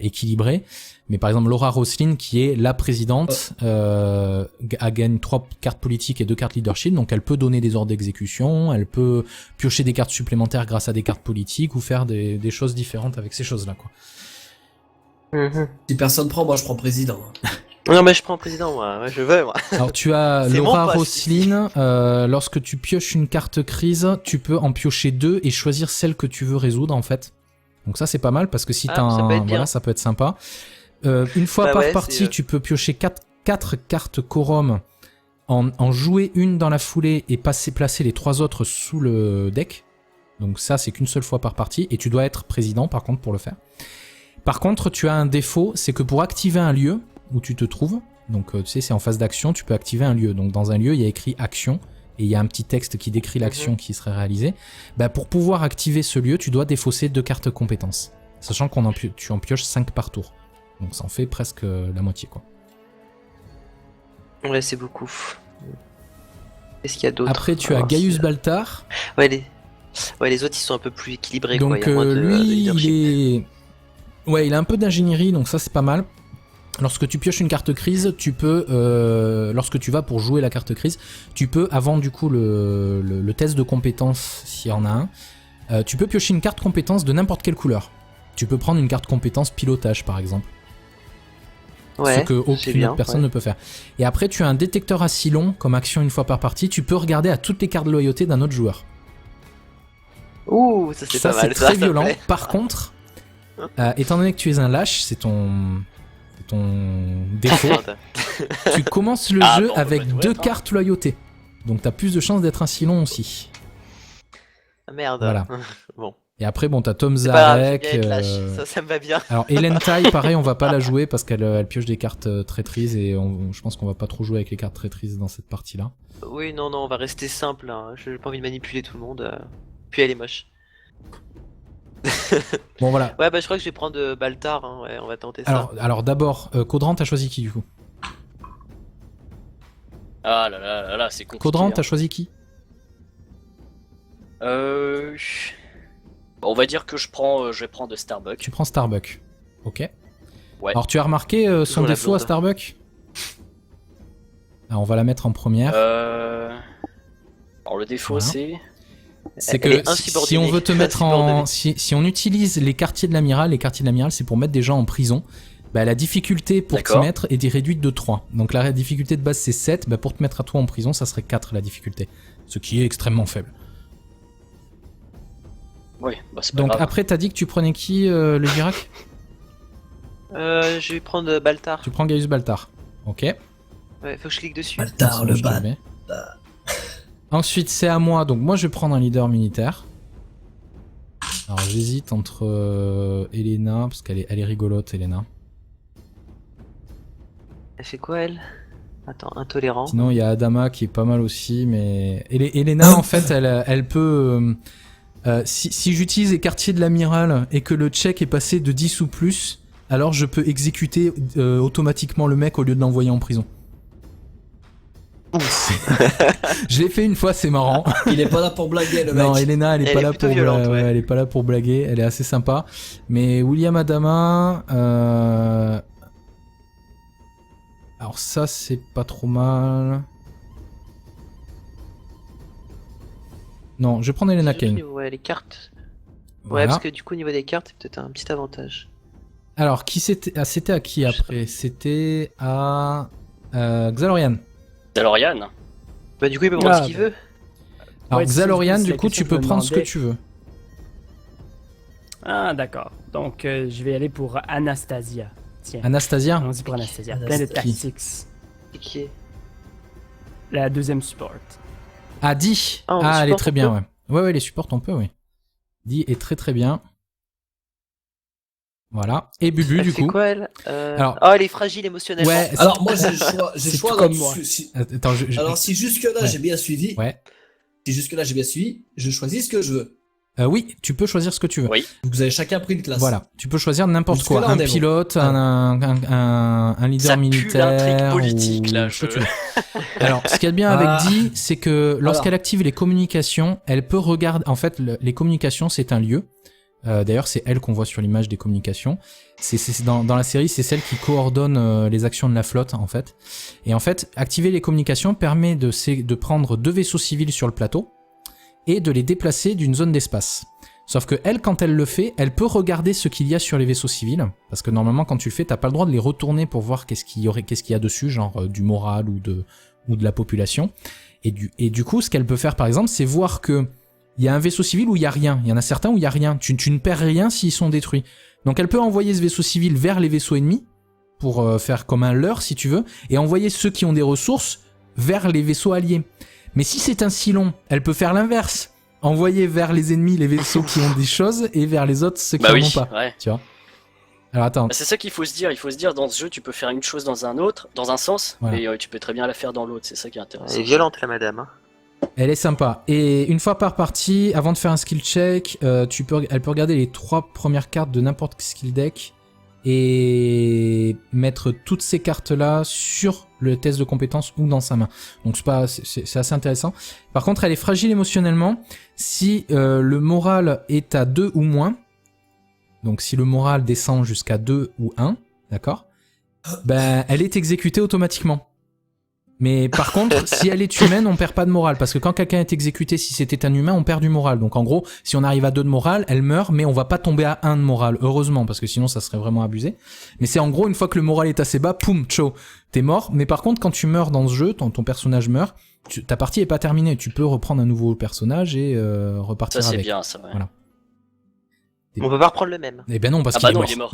A: équilibrés. Mais par exemple Laura Roslin qui est la présidente gagne 3 cartes politiques et 2 cartes leadership, donc elle peut donner des ordres d'exécution, elle peut piocher des cartes supplémentaires grâce à des cartes politiques ou faire des choses différentes avec ces choses là, quoi.
D: Si personne prend, moi je prends président.
E: Non mais je prends président moi, ouais, je veux moi.
A: Alors tu as
E: C'est
A: Laura
E: mon poste.
A: Roslin, lorsque tu pioches une carte crise, tu peux en piocher 2 et choisir celle que tu veux résoudre en fait. Donc ça c'est pas mal parce que si
E: Ah,
A: t'as
E: ça peut être bien.
A: voilà, ça peut être sympa. Une fois
E: Bah
A: par
E: ouais,
A: partie,
E: c'est,
A: tu peux piocher 4 cartes quorum, en jouer une dans la foulée et placer les 3 autres sous le deck. Donc ça c'est qu'une seule fois par partie et tu dois être président par contre pour le faire. Par contre, tu as un défaut, c'est que pour activer un lieu où tu te trouves, donc tu sais c'est en phase d'action, tu peux activer un lieu. Donc dans un lieu, il y a écrit action et il y a un petit texte qui décrit l'action qui serait réalisée. Bah, pour pouvoir activer ce lieu, tu dois défausser 2 cartes compétences, sachant tu en pioches 5 par tour. Donc ça en fait presque la moitié, quoi.
E: Ouais, c'est beaucoup. Qu'est-ce qu'il y a d'autre?
A: Après tu as
E: Alors,
A: Gaius
E: c'est-
A: Baltar.
E: Ouais, les autres ils sont un peu plus équilibrés quoi.
A: Donc
E: Il y a moins de
A: lui,
E: leadership.
A: il a un peu d'ingénierie, donc ça c'est pas mal. Lorsque tu pioches une carte crise, tu peux, lorsque tu vas pour jouer la carte crise, tu peux, avant du coup le test de compétence, s'il y en a un, tu peux piocher une carte compétence de n'importe quelle couleur. Tu peux prendre une carte compétence pilotage par exemple.
E: Ouais,
A: Ce que
E: c'est
A: aucune
E: bien,
A: autre personne
E: ouais.
A: ne peut faire. Et après tu as un détecteur à Cylon comme action une fois par partie, tu peux regarder à toutes les cartes de loyauté d'un autre joueur.
E: Ouh, ça c'est
A: Ça,
E: pas
A: c'est
E: mal.
A: très
E: ça
A: violent.
E: me plaît.
A: Par contre, étant donné que tu es un lâche, c'est ton défaut.
E: Merde.
A: Tu commences le
C: Ah,
A: jeu
C: bon, bah,
A: avec
C: tout
A: 2
C: être, hein.
A: cartes loyauté. Donc t'as plus de chances d'être un Silon aussi.
E: Ah, merde.
A: Voilà.
E: Bon.
A: Et après, bon, t'as Tom
E: C'est pas grave, j'aime
A: Zarek.
E: bien être lâche. Ça me va bien.
A: Alors, Hélène Tai, pareil, on va pas la jouer parce qu'elle pioche des cartes traîtrises et je pense qu'on va pas trop jouer avec les cartes traîtrises dans cette partie-là.
E: Oui, non, on va rester simple. Hein. J'ai pas envie de manipuler tout le monde. Puis elle est moche.
A: Bon, voilà.
E: Ouais, bah je crois que je vais prendre Baltar. Hein. Ouais, on va tenter ça.
A: Alors d'abord, Caudran, t'as choisi qui du coup?
C: Ah là là là là, c'est compliqué.
A: Caudran,
C: hein.
A: t'as choisi qui?
C: On va dire que je vais prendre Starbuck.
A: Tu prends Starbuck. Ok.
C: Ouais.
A: Alors, tu as remarqué son
E: Toujours la
A: défaut à
E: blonde.
A: Starbuck? Alors, on va la mettre en première.
C: Alors le défaut
A: Voilà.
C: c'est
A: C'est
E: Elle
A: que
E: est
A: si
E: insubordonnée.
A: on veut te mettre en...
E: Insubordonnée.
A: Si on utilise les quartiers de l'amiral, c'est pour mettre des gens en prison. Bah, la difficulté pour t'y
C: D'accord.
A: mettre est réduite de 3. Donc la difficulté de base c'est 7, bah, pour te mettre à toi en prison ça serait 4 la difficulté. Ce qui est extrêmement faible.
C: Oui, bah c'est pas
A: Donc
C: grave.
A: après t'as dit que tu prenais qui le Girac?
E: Je vais prendre Baltar.
A: Tu prends Gaius Baltar. Ok.
E: Ouais, faut que je clique dessus.
D: Baltar, le
A: Je te le
D: bat.
A: mets. Ensuite c'est à moi, donc moi je vais prendre un leader militaire. Alors j'hésite entre Elena, parce qu'elle est rigolote Elena.
E: Elle fait quoi elle? Attends, intolérant.
A: Sinon, il y a Adama qui est pas mal aussi, mais Elena, en fait, elle peut... si j'utilise les quartiers de l'amiral et que le check est passé de 10 ou plus, alors je peux exécuter automatiquement le mec au lieu de l'envoyer en prison. Je l'ai fait une fois, c'est marrant.
D: Il est pas là pour blaguer, le mec.
A: Non, Elena, elle est
E: Elle
A: pas
E: est
A: là
E: plutôt
A: pour
E: violente, ouais.
A: elle est pas là pour blaguer. Elle est assez sympa. Mais William Adama, alors ça c'est pas trop mal. Non, je vais prendre Elena Kane.
E: Ouais, les cartes. Ouais,
A: Voilà.
E: parce que du coup, au niveau des cartes, c'est peut-être un petit avantage.
A: Alors, qui c'était? Ah, c'était à qui après? C'était à Xalorian.
C: Xalorian.
E: Bah, du coup, il peut prendre
B: Ah,
E: ce qu'il
B: bah.
E: veut.
A: Alors
B: Ouais, c'est
A: Xalorian,
B: la
A: du coup,
B: question
A: tu
B: que je
A: peux
B: me
A: prendre ce que
B: demandais.
A: tu veux.
B: Ah, d'accord. Donc, je vais aller pour Anastasia. Tiens,
A: Anastasia?
B: allons-y pour Anastasia. Plein de
D: Anastasia.
B: tactics.
E: C'est qui est
B: La deuxième support.
A: Ah, Di.
E: Ah, on
A: Ah, elle est
E: supporte,
A: très
E: on
A: bien,
E: peut
A: ouais. Ouais, les supports, on peut, oui. Di est très très bien. Voilà. Et Bubu,
E: Elle
A: du
E: fait
A: coup.
E: quoi elle
A: Alors-
E: Oh, elle est fragile émotionnellement.
A: Ouais.
D: Alors, moi, j'ai le choix. J'ai
A: C'est
D: le choix
B: tout
D: là
B: comme moi.
A: Attends,
D: Alors, si jusque-là,
A: Ouais.
D: j'ai bien suivi.
A: Ouais.
D: Si jusque-là, j'ai bien suivi, je choisis ce que je veux.
A: Oui, tu peux choisir ce que tu veux.
C: Oui.
D: Donc, vous avez chacun pris une classe.
A: Voilà, tu peux choisir n'importe
D: Jusque-là,
A: quoi.
D: on
A: Un
D: est bon.
A: pilote, un leader
C: Ça pue
A: militaire.
C: l'intrigue politique,
A: ou
C: là,
A: ce que
C: je-
A: tu veux. Alors, ce qu'il y a de bien
D: Ah.
A: avec Di, c'est que lorsqu'elle active les communications, elle peut regarder. En fait, les communications, c'est un lieu. D'ailleurs, c'est elle qu'on voit sur l'image des communications. C'est dans la série, c'est celle qui coordonne les actions de la flotte, en fait. Et en fait, activer les communications permet de prendre 2 vaisseaux civils sur le plateau et de les déplacer d'une zone d'espace. Sauf que elle, quand elle le fait, elle peut regarder ce qu'il y a sur les vaisseaux civils, parce que normalement, quand tu le fais, t'as pas le droit de les retourner pour voir qu'est-ce qu'il y a dessus, genre du moral ou de la population. Et du coup, ce qu'elle peut faire, par exemple, c'est voir que il y a un vaisseau civil où il y a rien. Il y en a certains où il y a rien. Tu ne perds rien s'ils sont détruits. Donc elle peut envoyer ce vaisseau civil vers les vaisseaux ennemis pour faire comme un leurre, si tu veux, et envoyer ceux qui ont des ressources vers les vaisseaux alliés. Mais si c'est un Silon, elle peut faire l'inverse. Envoyer vers les ennemis les vaisseaux qui ont des choses et vers les autres ceux qui
C: Bah
A: en
C: oui,
A: ont pas.
C: ouais.
A: Tu vois. Alors attends.
C: Bah, c'est ça qu'il faut se dire. Il faut se dire, dans ce jeu, tu peux faire une chose dans un autre, dans un sens,
A: Voilà.
C: mais tu peux très bien la faire dans l'autre. C'est ça qui est
E: Elle
C: intéressant.
E: est violente, la madame. Hein.
A: Elle est sympa. Et une fois par partie, avant de faire un skill check, elle peut regarder les 3 premières cartes de n'importe quel skill deck et mettre toutes ces cartes-là sur le test de compétence ou dans sa main. Donc c'est assez intéressant. Par contre, elle est fragile émotionnellement. Si le moral est à 2 ou moins, donc si le moral descend jusqu'à 2 ou 1, d'accord, ben elle est exécutée automatiquement. Mais par contre, si elle est humaine, on perd pas de morale. Parce que quand quelqu'un est exécuté, si c'était un humain, on perd du moral. Donc en gros, si on arrive à 2 de morale, elle meurt, mais on va pas tomber à 1 de morale. Heureusement, parce que sinon ça serait vraiment abusé. Mais c'est en gros, une fois que le moral est assez bas, poum, ciao, t'es mort. Mais par contre, quand tu meurs dans ce jeu, ton personnage meurt, ta partie est pas terminée. Tu peux reprendre un nouveau personnage et repartir
C: Ça, c'est
A: avec.
C: bien, ça, ouais.
A: Voilà.
E: On peut pas reprendre le même.
A: Eh ben non, parce
C: Ah
A: qu'il
C: bah
A: est
C: non,
A: mort.
C: il est mort.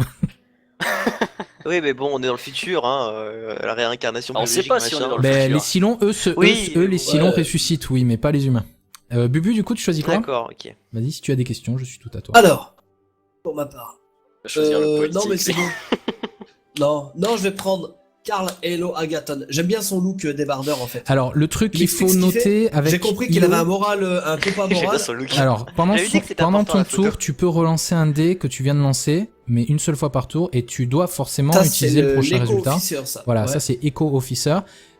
E: Oui, mais bon, on est dans le futur, hein, la réincarnation
C: On sait
E: biologique,
C: pas si on est
E: machin.
C: dans le
A: Ben,
C: futur.
A: les Silons, eux,
E: Oui,
A: eux, les Silons
D: ouais.
A: ressuscitent, oui, mais pas les humains. Bubu, du coup, tu choisis quoi?
E: D'accord, ok.
A: Vas-y, si tu as des questions, je suis tout à toi.
D: Alors, pour ma part.
C: On va choisir le politique.
D: Non, mais c'est bon. non, je vais prendre Karl Elo Agaton. J'aime bien son look débardeur en fait.
A: Alors, le truc
D: Il
A: qu'il faut
D: m'explique ce qu'il
A: noter avec.
D: J'ai compris qu'il
A: Ilo-
D: avait un moral, un peu pas
E: J'aime bien
D: moral.
E: son look.
A: Alors, pendant,
E: J'avais dit que c'était
A: pendant
E: important,
A: ton
E: la photo.
A: tour, tu peux relancer un dé que tu viens de lancer, mais une seule fois par tour, et tu dois forcément
D: Ça, c'est
A: utiliser le prochain résultat.
D: Officer, ça.
A: Voilà,
D: Ouais.
A: ça c'est Echo Officer.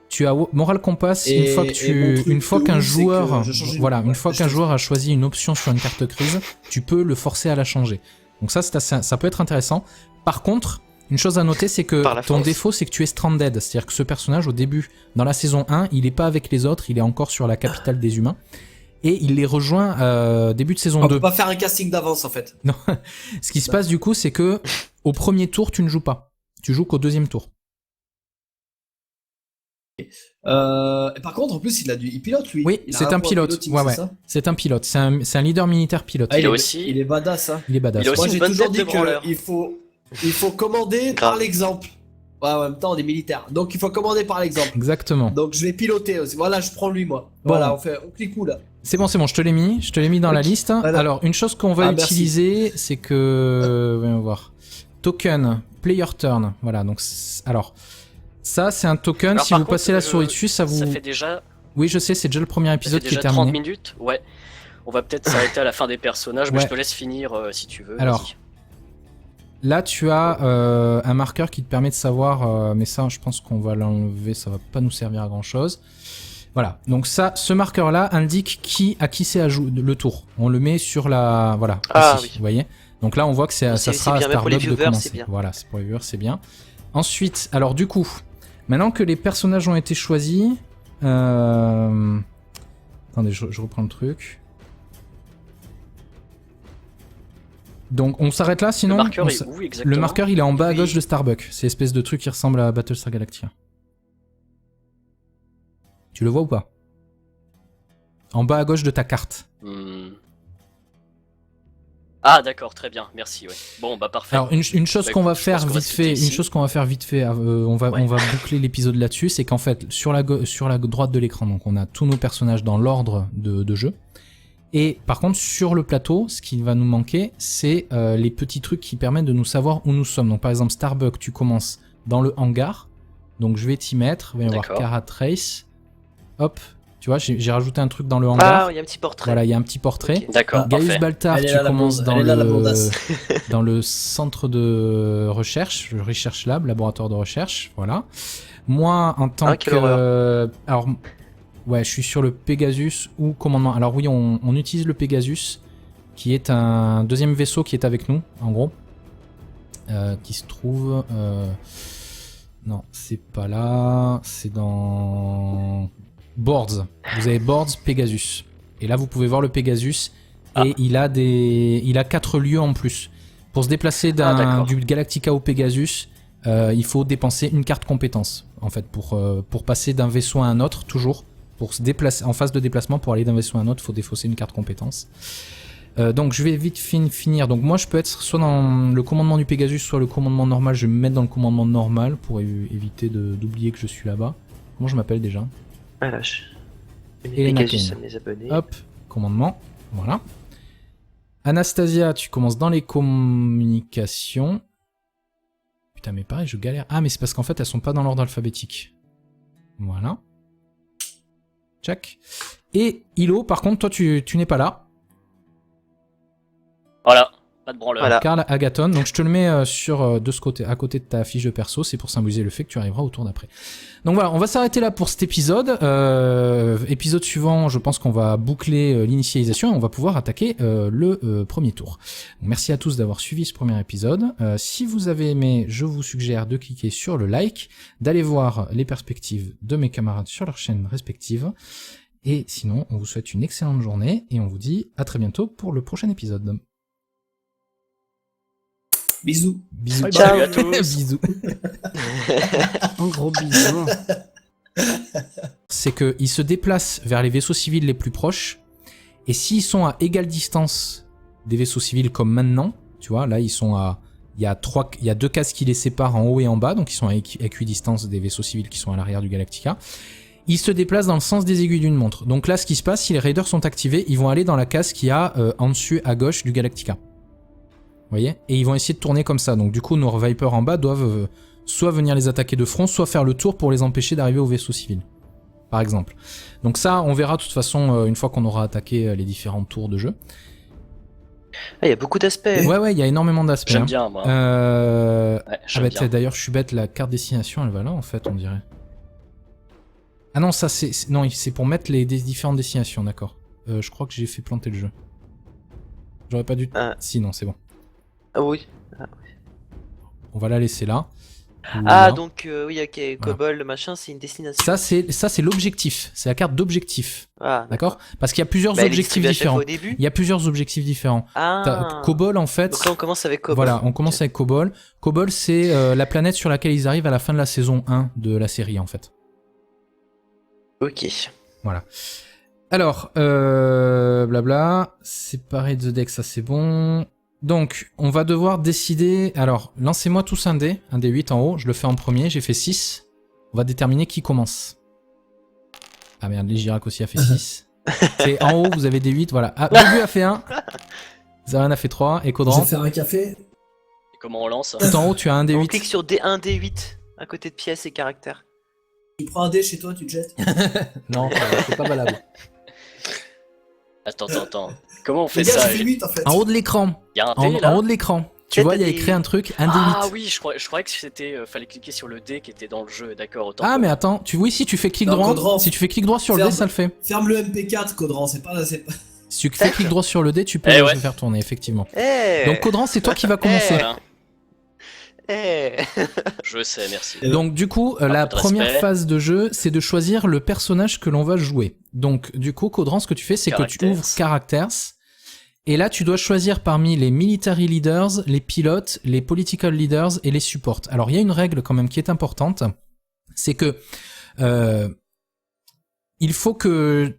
A: Tu as Moral Compass
D: Et-
A: une fois que
D: et mon truc
A: une fois
D: de
A: qu'un
D: ouf, c'est
A: joueur,
D: que je change une-
A: voilà, une
D: ouais,
A: fois
D: je
A: qu'un
D: te-
A: joueur a choisi une option sur une carte crise, tu peux le forcer à la changer. Donc ça, ça peut être intéressant. Par contre, une chose à noter, c'est que
E: Par la
A: ton
E: force.
A: défaut, c'est que tu es stranded. C'est-à-dire que ce personnage, au début, dans la saison 1, il est pas avec les autres, il est encore sur la capitale des humains. Et il les rejoint début de saison
D: On
A: 2.
D: peut pas faire un casting d'avance en fait.
A: Non. Ce qui se passe du coup, c'est que au premier tour, tu ne joues pas. Tu joues qu'au deuxième tour.
D: Et par contre, en plus, il pilote lui.
A: Oui,
D: Il a
A: c'est un
D: point
A: pilote.
D: piloting,
A: Ouais,
D: c'est
A: ouais.
D: ça
A: C'est un pilote. C'est un leader militaire pilote.
D: Ah,
C: Il
D: il,
C: est
D: est
C: aussi-
D: il est badass. Hein.
A: Il est badass.
C: il est aussi
D: Moi,
C: une
D: j'ai
C: bonne
D: toujours
C: tête
D: dit
C: de branleur.
D: qu'il faut commander par l'exemple. Ouais, en même temps, on est militaire. Donc, il faut commander par l'exemple.
A: Exactement.
D: Donc, je vais piloter aussi. Voilà, je prends lui, moi.
A: Bon.
D: Voilà, on clique où là
A: C'est bon, je te l'ai mis. Je te l'ai mis dans la
D: Ok.
A: liste.
D: Voilà.
A: Alors, une chose qu'on va
D: Ah, merci.
A: utiliser, c'est que... Voyons voir. Token, player turn. Voilà, donc... Alors, ça, c'est un token.
C: Alors,
A: Si
C: par
A: vous
C: contre,
A: passez la souris dessus, ça vous...
C: Ça fait déjà,
A: Oui, je sais, c'est déjà le premier
C: ça
A: épisode
C: fait
A: qui est
C: déjà 30
A: terminé.
C: minutes. Ouais. On va peut-être s'arrêter à la fin des personnages, mais
A: Ouais.
C: je te laisse finir si tu veux.
A: Alors,
C: vas-y.
A: Là, tu as un marqueur qui te permet de savoir, mais ça, je pense qu'on va l'enlever, ça va pas nous servir à grand chose. Voilà, donc ça, ce marqueur-là indique à qui c'est à jouer le tour. On le met sur la, voilà,
E: Ah,
A: ici,
E: oui.
A: vous voyez. Donc là, on voit que ça
E: C'est
A: sera à
E: bien, même pour les
A: Starbuck de
E: viewers,
A: commencer.
E: c'est bien.
A: Voilà, c'est pour les viewers, c'est bien. Ensuite, alors du coup, maintenant que les personnages ont été choisis, attendez, je reprends le truc. Donc on s'arrête là, sinon
C: Le marqueur
A: on
C: est où exactement?
A: le marqueur, il est en bas à
D: Oui.
A: gauche de Starbuck. C'est espèce de truc qui ressemble à Battlestar Galactica. Tu le vois ou pas? En bas à gauche de ta carte.
C: Hmm. Ah d'accord, très bien, merci. Ouais. Bon bah parfait.
A: Alors une chose
C: Bah,
A: qu'on va
C: écoute, je
A: faire
C: pense qu'on va
A: vite
C: se
A: fait,
C: quitter
A: une
C: ici.
A: chose qu'on va faire vite fait, on va boucler l'épisode là-dessus, c'est qu'en fait sur la droite de l'écran, donc on a tous nos personnages dans l'ordre de jeu. Et par contre sur le plateau, ce qui va nous manquer, c'est les petits trucs qui permettent de nous savoir où nous sommes. Donc par exemple Starbuck, tu commences dans le hangar, donc je vais t'y mettre. Il va y avoir
C: D'accord.
A: Cara Trace. Hop, tu vois, j'ai rajouté un truc dans le hangar.
E: Ah, il y a un petit portrait.
A: Voilà, il y a un petit portrait.
E: Ok.
C: D'accord,
A: Gaius
C: parfait.
A: Baltar,
D: Elle est
A: tu
D: là, la
A: commences
D: blonde.
A: dans
D: Elle est là, la
A: le
D: blondasse.
A: dans le centre de recherche, le Research Lab, laboratoire de recherche, voilà. Moi, en tant
E: Ah, quelle
A: que...
E: horreur.
A: alors, ouais, je suis sur le Pegasus ou commandement. Alors oui, on utilise le Pegasus, qui est un deuxième vaisseau qui est avec nous, en gros, qui se trouve... non, c'est pas là, c'est dans... Boards. Vous avez Boards, Pegasus. Et là, vous pouvez voir le Pegasus, et il a 4 lieux en plus. Pour se déplacer
C: d'accord.
A: du Galactica au Pegasus, il faut dépenser une carte compétence, en fait, pour passer d'un vaisseau à un autre, toujours. Pour se déplacer, en phase de déplacement, pour aller d'un vaisseau à un autre, il faut défausser une carte compétence. Donc je vais vite finir. Donc moi je peux être soit dans le commandement du Pegasus, soit le commandement normal. Je vais me mettre dans le commandement normal pour éviter d'oublier que je suis là-bas. Comment je m'appelle déjà?
E: Ah, lâche.
A: Elena
E: Pegasus,
A: Kane.
E: ça me les abonnés.
A: Hop, commandement, voilà. Anastasia, tu commences dans les communications. Putain, mais pareil, je galère. Ah, mais c'est parce qu'en fait, elles sont pas dans l'ordre alphabétique. Voilà. Check. Et Hilo, par contre, toi, tu n'es pas là.
C: Voilà, pas de branleur.
E: Voilà.
A: Karl Agaton, donc je te le mets de ce côté, à côté de ta fiche de perso, c'est pour symboliser le fait que tu arriveras au tour d'après. Donc voilà, on va s'arrêter là pour cet épisode. Épisode suivant, je pense qu'on va boucler l'initialisation et on va pouvoir attaquer le premier tour. Donc, merci à tous d'avoir suivi ce premier épisode. Si vous avez aimé, je vous suggère de cliquer sur le like, d'aller voir les perspectives de mes camarades sur leurs chaînes respectives. Et sinon, on vous souhaite une excellente journée et on vous dit à très bientôt pour le prochain épisode.
D: Bisous.
A: Bisous.
B: Bye
C: Salut à
B: bye.
C: tous.
A: Bisous.
B: Un gros bisou.
A: c'est qu'ils se déplacent vers les vaisseaux civils les plus proches, et s'ils sont à égale distance des vaisseaux civils comme maintenant, tu vois, là ils sont à... Il y a 2 cases qui les séparent en haut et en bas, donc ils sont à équidistance des vaisseaux civils qui sont à l'arrière du Galactica. Ils se déplacent dans le sens des aiguilles d'une montre. Donc là, ce qui se passe, si les raiders sont activés, ils vont aller dans la case qui a en dessus à gauche du Galactica. Vous voyez? Et ils vont essayer de tourner comme ça. Donc du coup, nos Vipers en bas doivent soit venir les attaquer de front, soit faire le tour pour les empêcher d'arriver au vaisseau civil. Par exemple. Donc ça, on verra de toute façon une fois qu'on aura attaqué les différents tours de jeu.
E: Ah, il y a beaucoup d'aspects.
A: Ouais, il y a énormément d'aspects.
C: J'aime bien, moi. Ouais, j'aime bien.
A: D'ailleurs, je suis bête, la carte destination, elle va là, en fait, on dirait. Ah non, ça, non, c'est pour mettre les différentes destinations, d'accord. Je crois que j'ai fait planter le jeu. J'aurais pas dû... Si, non, c'est bon.
E: Ah oui.
A: On va la laisser là.
E: Ah, donc, oui, ok, Cobol, machin, c'est une destination.
A: Ça, c'est l'objectif. C'est la carte d'objectif.
E: Ah,
A: d'accord. Parce qu'il y a plusieurs objectifs différents. Il y a plusieurs objectifs différents.
E: Ah.
A: Cobol, en fait...
E: Donc là, on commence avec Cobol.
A: Voilà, on commence avec Cobol. Cobol, c'est la planète sur laquelle ils arrivent à la fin de la saison 1 de la série, en fait.
E: Ok.
A: Voilà. Alors, blabla. Séparer The Deck, ça c'est bon. Donc, on va devoir décider... Alors, lancez-moi tous un dé 8 en haut. Je le fais en premier, j'ai fait 6. On va déterminer qui commence. Ah merde, Legirac aussi a fait 6. C'est en haut, vous avez des 8, voilà. Ah, Bubu a fait 1. Zaran a fait 3. Et Codran.
D: Je vais faire un café.
C: Et comment on lance?
A: Tout en haut, tu as un dé 8.
E: On clique sur D1, D8, à côté de pièces et caractères.
D: Tu prends un dé chez toi, tu te jettes.
A: Non, c'est pas valable.
C: Attends. Comment on fait
D: Les gars,
C: ça?
D: j'ai fait 8 en fait.
A: En haut de l'écran.
C: Il y a un dé là?
A: En haut de l'écran. Tu vois, il y a écrit un truc, un dé 8.
C: Ah oui, je croyais que c'était... fallait cliquer sur le dé qui était dans le jeu, d'accord.
A: Ah mais attends, tu vois, si tu fais clic droit,
D: Codran.
A: si tu fais clic droit sur le dé, ça le fait.
D: Ferme le MP4, Codran, c'est pas...
A: Si tu fais clic droit sur le dé, tu peux le faire tourner, effectivement. Donc Codran, c'est toi qui vas commencer.
C: Je sais, merci.
A: Donc du coup, la première phase de jeu, c'est de choisir le personnage que l'on va jouer. Donc du coup, Codran, ce que tu fais, c'est que tu ouvres Characters. Et là, tu dois choisir parmi les military leaders, les pilotes, les political leaders et les supports. Alors, il y a une règle quand même qui est importante, c'est que il faut que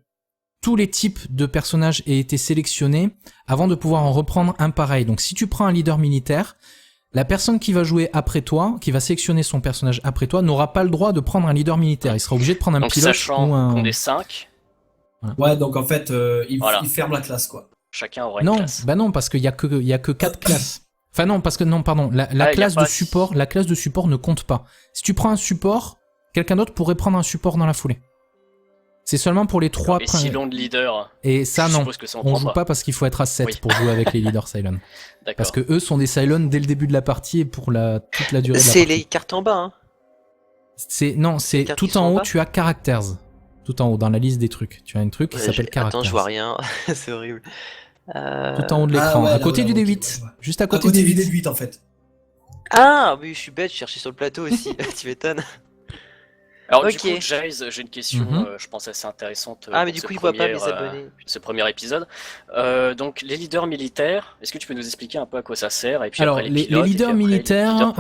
A: tous les types de personnages aient été sélectionnés avant de pouvoir en reprendre un pareil. Donc, si tu prends un leader militaire, la personne qui va jouer après toi, qui va sélectionner son personnage après toi, n'aura pas le droit de prendre un leader militaire. Il sera obligé de prendre un pilote ou un...
C: qu'on est 5.
A: Voilà.
D: Ouais, donc en fait, il ferme la classe, quoi.
C: Chacun aura une classe.
A: Bah non, parce qu'il y a que 4 classes. Enfin non, parce que non, pardon, la classe de support, la classe de support ne compte pas. Si tu prends un support, quelqu'un d'autre pourrait prendre un support dans la foulée. C'est seulement pour les 3
C: Et Cylon de leader.
A: Et ça non, on joue
C: pas
A: parce qu'il faut être à 7 pour jouer avec les leaders Cylon. Parce que eux sont des Cylon dès le début de la partie et pour toute la durée de la partie.
E: C'est les cartes en bas, hein.
A: C'est tout en haut, tu as Characters. Tout en haut, dans la liste des trucs. Tu as un truc qui s'appelle Characters.
E: Attends, je vois rien. C'est horrible.
A: Tout en haut de l'écran, à côté du D8. Juste à côté
D: du D8 en fait.
E: Ah, oui, je suis bête, je cherchais sur le plateau aussi. Tu m'étonnes.
C: Alors du coup, Jace, j'ai une question, je pense assez intéressante.
E: Ah mais du coup, il voit pas mes abonnés.
C: Ce premier épisode. Donc les leaders militaires, est-ce que tu peux nous expliquer un peu à quoi ça sert et puis
A: alors
C: après,
A: les leaders militaires,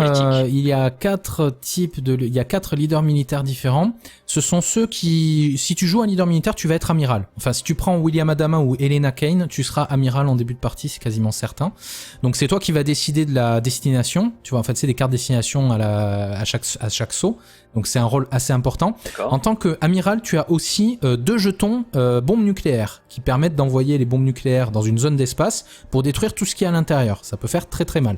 A: il y a 4 types de, il y a 4 leaders militaires différents. Ce sont ceux qui, si tu joues un leader militaire, tu vas être amiral. Enfin, si tu prends William Adama ou Elena Kane, tu seras amiral en début de partie, c'est quasiment certain. Donc c'est toi qui vas décider de la destination. Tu vois, en fait, c'est des cartes destination à chaque saut. Donc c'est un rôle assez important. En tant qu'amiral, tu as aussi 2 jetons bombes nucléaires qui permettent d'envoyer les bombes nucléaires dans une zone d'espace pour détruire tout ce qui est à l'intérieur. Ça peut faire très très mal.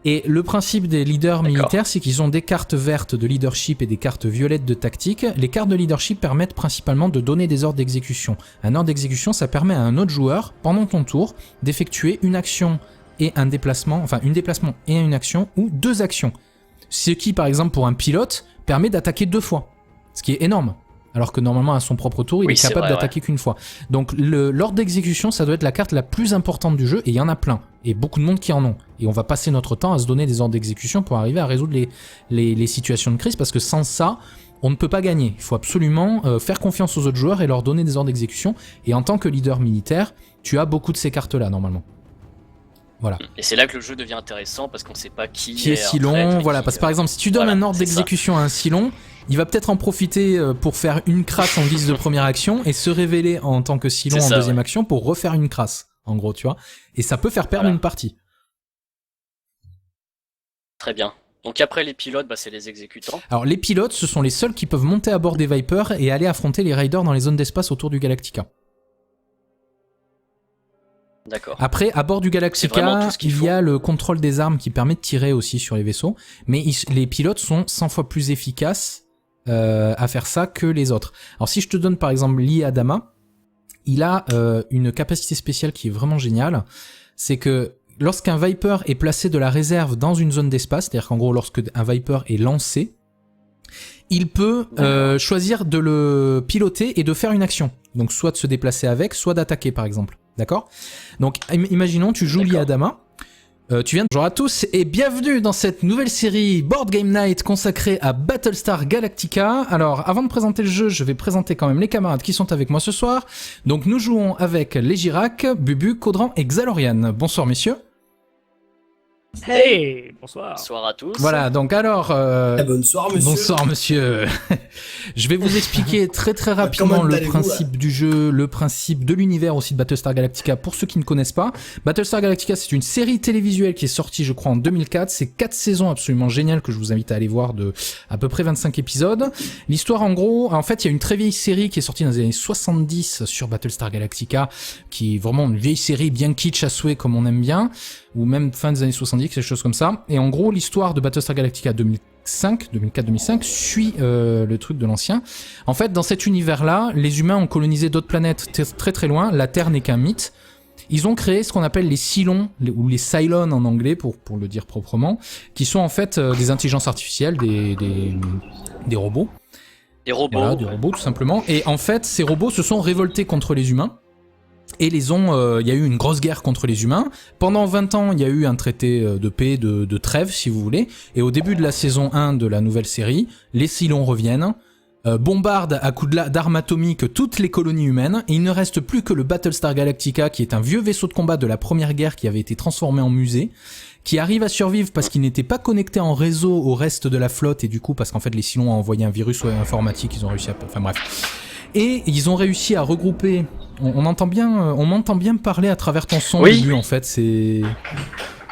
A: Et le principe des leaders militaires, c'est qu'ils ont des cartes vertes de leadership et des cartes violettes de tactique. Les cartes de leadership permettent principalement de donner des ordres d'exécution. Un ordre d'exécution, ça permet à un autre joueur, pendant ton tour, d'effectuer une action et un déplacement, enfin une déplacement et une action, ou 2 actions. Ce qui, par exemple, pour un pilote, permet d'attaquer 2 fois. Ce qui est énorme. Alors que normalement, à son propre tour, il est capable d'attaquer qu'une fois. Donc l'ordre d'exécution, ça doit être la carte la plus importante du jeu, et il y en a plein. Et beaucoup de monde qui en ont. Et on va passer notre temps à se donner des ordres d'exécution pour arriver à résoudre les situations de crise, parce que sans ça, on ne peut pas gagner. Il faut absolument faire confiance aux autres joueurs et leur donner des ordres d'exécution. Et en tant que leader militaire, tu as beaucoup de ces cartes-là, normalement. Voilà.
C: Et c'est là que le jeu devient intéressant parce qu'on sait pas qui
A: Qui est Cylon, voilà. Parce que par exemple, si tu donnes un ordre d'exécution à un Cylon, il va peut-être en profiter pour faire une crasse en guise de première action et se révéler en tant que Cylon en deuxième action pour refaire une crasse, en gros, tu vois. Et ça peut faire perdre une partie.
C: Très bien. Donc après les pilotes, bah, c'est les exécutants.
A: Alors les pilotes, ce sont les seuls qui peuvent monter à bord des Vipers et aller affronter les Raiders dans les zones d'espace autour du Galactica.
C: D'accord.
A: Après, à bord du Galactica, il y a le contrôle des armes qui permet de tirer aussi sur les vaisseaux, mais les pilotes sont 100 fois plus efficaces à faire ça que les autres. Alors si je te donne par exemple Lee Adama, il a une capacité spéciale qui est vraiment géniale, c'est que lorsqu'un Viper est placé de la réserve dans une zone d'espace, c'est-à-dire qu'en gros lorsque un Viper est lancé, il peut choisir de le piloter et de faire une action. Donc soit de se déplacer avec, soit d'attaquer par exemple. D'accord ? Donc imaginons tu joues Lee Adama, tu viens de... Bonjour à tous et bienvenue dans cette nouvelle série Board Game Night consacrée à Battlestar Galactica. Alors avant de présenter le jeu, je vais présenter quand même les camarades qui sont avec moi ce soir. Donc nous jouons avec les Girac, Bubu, Caudran et Xalorian. Bonsoir messieurs.
B: Hey, bonsoir.
C: Bonsoir à tous.
A: Voilà, donc alors...
D: bonsoir monsieur.
A: Bonsoir monsieur. Je vais vous expliquer très rapidement le principe du jeu, le principe de l'univers aussi de Battlestar Galactica pour ceux qui ne connaissent pas. Battlestar Galactica, c'est une série télévisuelle qui est sortie je crois en 2004. C'est 4 saisons absolument géniales que je vous invite à aller voir de à peu près 25 épisodes. L'histoire en gros, en fait il y a une très vieille série qui est sortie dans les années 70 sur Battlestar Galactica, qui est vraiment une vieille série bien kitsch à souhait comme on aime bien, ou même fin des années 70, quelque chose comme ça. Et en gros, l'histoire de Battlestar Galactica 2004-2005 suit le truc de l'ancien. En fait, dans cet univers-là, les humains ont colonisé d'autres planètes très loin. La Terre n'est qu'un mythe. Ils ont créé ce qu'on appelle les Cylons, ou les Cylons en anglais, pour le dire proprement, qui sont en fait des intelligences artificielles, des robots.
C: Des robots.
A: Voilà, des robots tout simplement. Et en fait, ces robots se sont révoltés contre les humains. Et il y a eu une grosse guerre contre les humains. Pendant 20 ans, il y a eu un traité de paix, de trêve, si vous voulez. Et au début de la saison 1 de la nouvelle série, les Cylons reviennent, bombardent à coups d'armes atomiques toutes les colonies humaines. Et il ne reste plus que le Battlestar Galactica, qui est un vieux vaisseau de combat de la première guerre qui avait été transformé en musée, qui arrive à survivre parce qu'il n'était pas connecté en réseau au reste de la flotte. Et du coup, parce qu'en fait, les Cylons ont envoyé un virus informatique, ils ont réussi à... Enfin bref. Et ils ont réussi à regrouper... On m'entend bien parler à travers ton son, Bubu, en fait, c'est...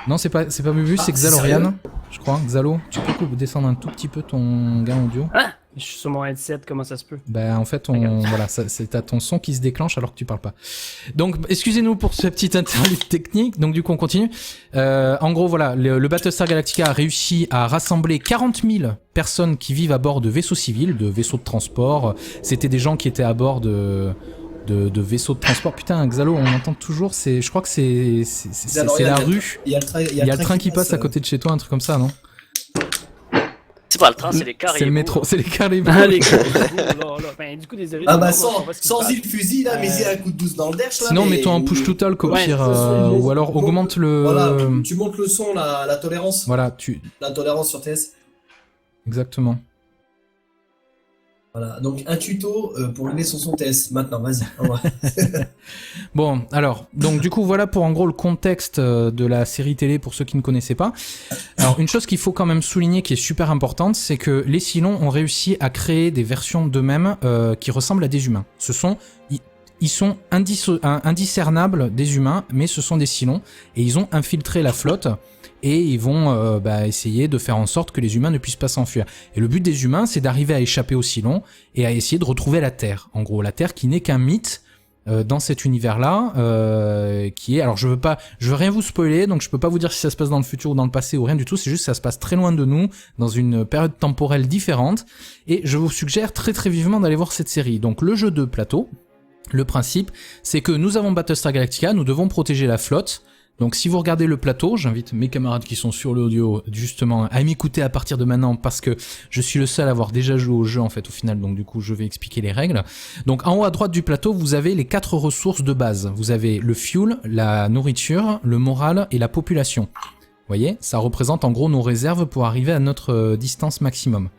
A: Non, c'est pas Bubu, c'est Xalorian, je crois. Xalo, tu peux descendre un tout petit peu ton gain audio?
B: Ah, je suis sur mon headset, comment ça se peut?
A: Bah en fait, voilà, c'est à ton son qui se déclenche alors que tu parles pas. Donc, excusez-nous pour ce petit interlude technique, donc du coup on continue. En gros, voilà, le Battlestar Galactica a réussi à rassembler 40 000 personnes qui vivent à bord de vaisseaux civils, de vaisseaux de transport. C'était des gens qui étaient à bord de vaisseaux de transport. Putain, Xalo, on entend toujours, je crois que c'est la rue. Il y a le train qui passe à côté de chez toi, un truc comme ça, non?
C: C'est pas le train, c'est les cars.
A: C'est le métro, c'est les caribous.
B: Ah, les cars. Du coup, désolé.
D: Ah bah sans il fusil là, mais il y a un coup de douce dans le derche là.
A: Sinon, mets-toi en push to talk au pire, ou alors augmente le...
D: Voilà, tu montes le son, la tolérance.
A: Voilà,
D: La tolérance sur TS.
A: Exactement.
D: Voilà, donc un tuto pour régler son son TS. Maintenant, vas-y.
A: Bon, alors, donc du coup, voilà pour en gros le contexte de la série télé pour ceux qui ne connaissaient pas. Alors, une chose qu'il faut quand même souligner qui est super importante, c'est que les Cylons ont réussi à créer des versions d'eux-mêmes qui ressemblent à des humains. Ils sont indiscernables des humains, mais ce sont des Cylons, et ils ont infiltré la flotte, et ils vont essayer de faire en sorte que les humains ne puissent pas s'enfuir. Et le but des humains, c'est d'arriver à échapper aux Cylons, et à essayer de retrouver la Terre. En gros, la Terre qui n'est qu'un mythe dans cet univers-là, qui est... Alors, je veux rien vous spoiler, donc je peux pas vous dire si ça se passe dans le futur ou dans le passé ou rien du tout, c'est juste que ça se passe très loin de nous, dans une période temporelle différente, et je vous suggère très vivement d'aller voir cette série. Donc, le jeu de plateau... Le principe, c'est que nous avons Battlestar Galactica, nous devons protéger la flotte. Donc si vous regardez le plateau, j'invite mes camarades qui sont sur l'audio justement à m'écouter à partir de maintenant parce que je suis le seul à avoir déjà joué au jeu en fait au final, donc du coup je vais expliquer les règles. Donc en haut à droite du plateau, vous avez les 4 ressources de base. Vous avez le fuel, la nourriture, le moral et la population. Vous voyez, ça représente en gros nos réserves pour arriver à notre distance maximum.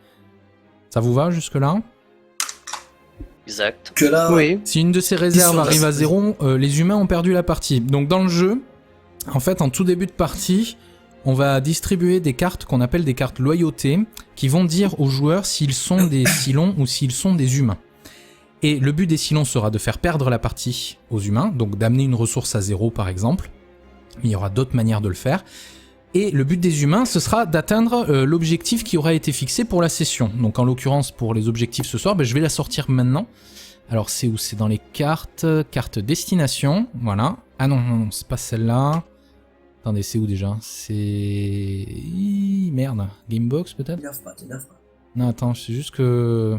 A: Ça vous va jusque là ?
C: Exact.
D: Que là,
E: Oui.
A: Si une de ces réserves arrive à 0, les humains ont perdu la partie. Donc dans le jeu, En fait, en tout début de partie, on va distribuer des cartes qu'on appelle des cartes loyauté, qui vont dire aux joueurs s'ils sont des Cylons ou s'ils sont des humains. Et le but des Cylons sera de faire perdre la partie aux humains, donc d'amener une ressource à 0 par exemple, mais il y aura d'autres manières de le faire. Et le but des humains, ce sera d'atteindre l'objectif qui aura été fixé pour la session. Donc en l'occurrence, pour les objectifs ce soir, je vais la sortir maintenant. Alors c'est où? C'est dans les cartes, carte destination, voilà. Ah non, c'est pas celle-là. Attendez, c'est où déjà? C'est... Merde, Gamebox peut-être?
D: T'énerve pas.
A: Non, attends, c'est juste que...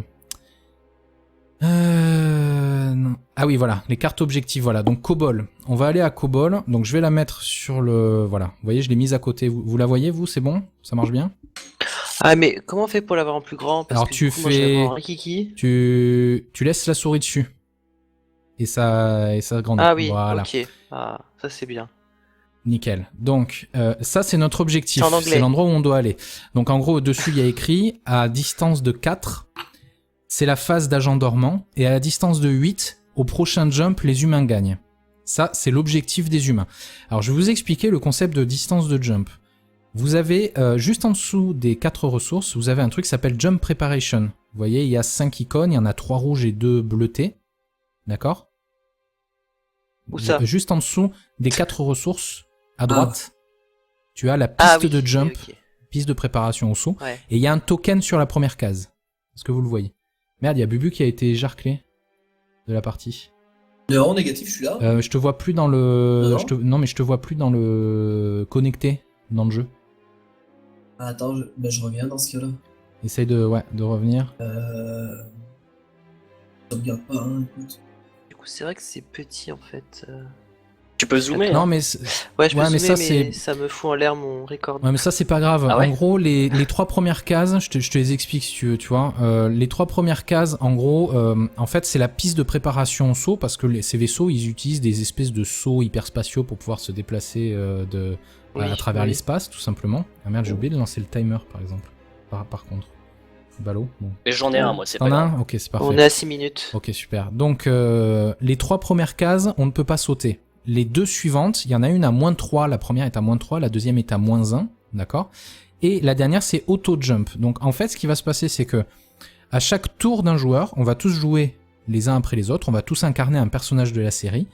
A: non. Ah oui, voilà, les cartes objectifs, voilà. Donc Cobol, on va aller à Cobol. Donc je vais la mettre sur le... Voilà, vous voyez, je l'ai mise à côté. Vous la voyez, vous? C'est bon? Ça marche bien?
E: Ah, mais comment on fait pour l'avoir en plus grand? Parce
A: Alors
E: que
A: tu
E: du coup, moi, je vais
A: fais...
E: avoir un Rikiki.
A: Tu laisses la souris dessus. Et ça grandit.
E: Ah oui,
A: Voilà.
E: ok. Ah, ça c'est bien.
A: Nickel. Donc, ça, c'est notre objectif.
E: C'est en anglais.
A: C'est l'endroit où on doit aller. Donc, en gros, au-dessus, il y a écrit à distance de 4, c'est la phase d'agent dormant. Et à la distance de 8, au prochain jump, les humains gagnent. Ça, c'est l'objectif des humains. Alors, je vais vous expliquer le concept de distance de jump. Vous avez, juste en dessous des 4 ressources, vous avez un truc qui s'appelle Jump Preparation. Vous voyez, il y a 5 icônes, il y en a 3 rouges et 2 bleutés. D'accord?
E: Où ça?
A: Juste en dessous des 4 ressources, à droite, tu as la piste
E: oui,
A: de jump,
E: ok.
A: piste de préparation au saut,
E: Ouais.
A: et il y a un token sur la première case. Est-ce que vous le voyez? Merde, il y a Bubu qui a été jarclé de la partie.
D: Non, négatif, je suis là.
A: Je te vois plus dans le...
D: Non.
A: Non, mais je te vois plus dans le... connecté, dans le jeu.
D: Attends, je reviens dans ce cas-là.
A: Essaye de revenir.
D: Je regarde pas, hein, écoute.
E: Du coup, c'est vrai que c'est petit en fait.
C: Tu peux zoomer.
A: Non,
C: hein.
A: mais...
E: Ouais, je peux
A: Ouais, mais
E: zoomer,
A: ça,
E: mais
A: c'est-
E: ça me fout en l'air mon record.
A: Ouais, mais ça, c'est pas grave.
C: Ah ouais
A: En gros, les 3 premières cases, je te les explique si tu veux, tu vois. Les 3 premières cases, en gros, en fait, c'est la piste de préparation au saut, parce que ces vaisseaux, ils utilisent des espèces de sauts hyperspatiaux pour pouvoir se déplacer à travers
E: oui.
A: l'espace, tout simplement. Ah merde, j'ai oublié de lancer le timer, par exemple. Par contre. Ballot, bon.
C: Et j'en ai un, moi, c'est pas
A: T'en as
C: grave.
A: un? Ok, c'est parfait.
E: On est à 6 minutes.
A: Ok, super. Donc, les 3 premières cases, on ne peut pas sauter. Les 2 suivantes, il y en a une à -3, la première est à -3, la deuxième est à -1, d'accord? Et la dernière, c'est auto-jump. Donc, en fait, ce qui va se passer, c'est que à chaque tour d'un joueur, on va tous jouer les uns après les autres, on va tous incarner un personnage de la série.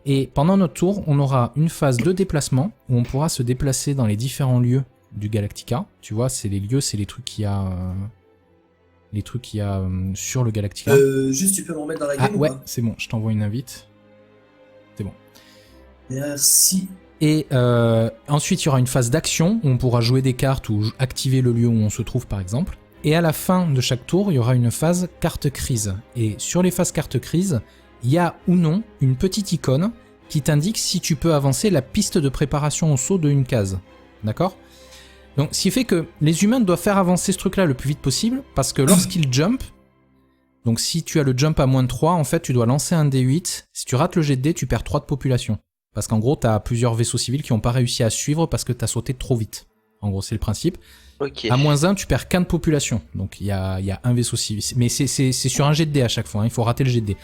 A: Et pendant notre tour, on aura une phase de déplacement, où on pourra se déplacer dans les différents lieux du Galactica. Tu vois, c'est les lieux, c'est les trucs qu'il y a... sur le Galactica.
D: Juste, tu peux m'en mettre dans la
A: Ah
D: game
A: ouais,
D: ou pas?
A: c'est bon, je t'envoie une invite. C'est bon.
D: Merci.
A: Et ensuite, il y aura une phase d'action où on pourra jouer des cartes ou activer le lieu où on se trouve, par exemple. Et à la fin de chaque tour, il y aura une phase carte crise. Et sur les phases carte crise, il y a ou non une petite icône qui t'indique si tu peux avancer la piste de préparation au saut de une case. D'accord? Donc, ce qui fait que les humains doivent faire avancer ce truc-là le plus vite possible, parce que lorsqu'ils jump, donc si tu as le jump à -3, en fait, tu dois lancer un D8. Si tu rates le jet de dés, tu perds 3 de population. Parce qu'en gros, t'as plusieurs vaisseaux civils qui n'ont pas réussi à suivre parce que t'as sauté trop vite. En gros, c'est le principe.
E: Ok.
A: À -1, tu perds qu'un de population. Donc il y a un vaisseau civil. Mais c'est sur un jet de dés à chaque fois, hein. Il faut rater le jet de dés.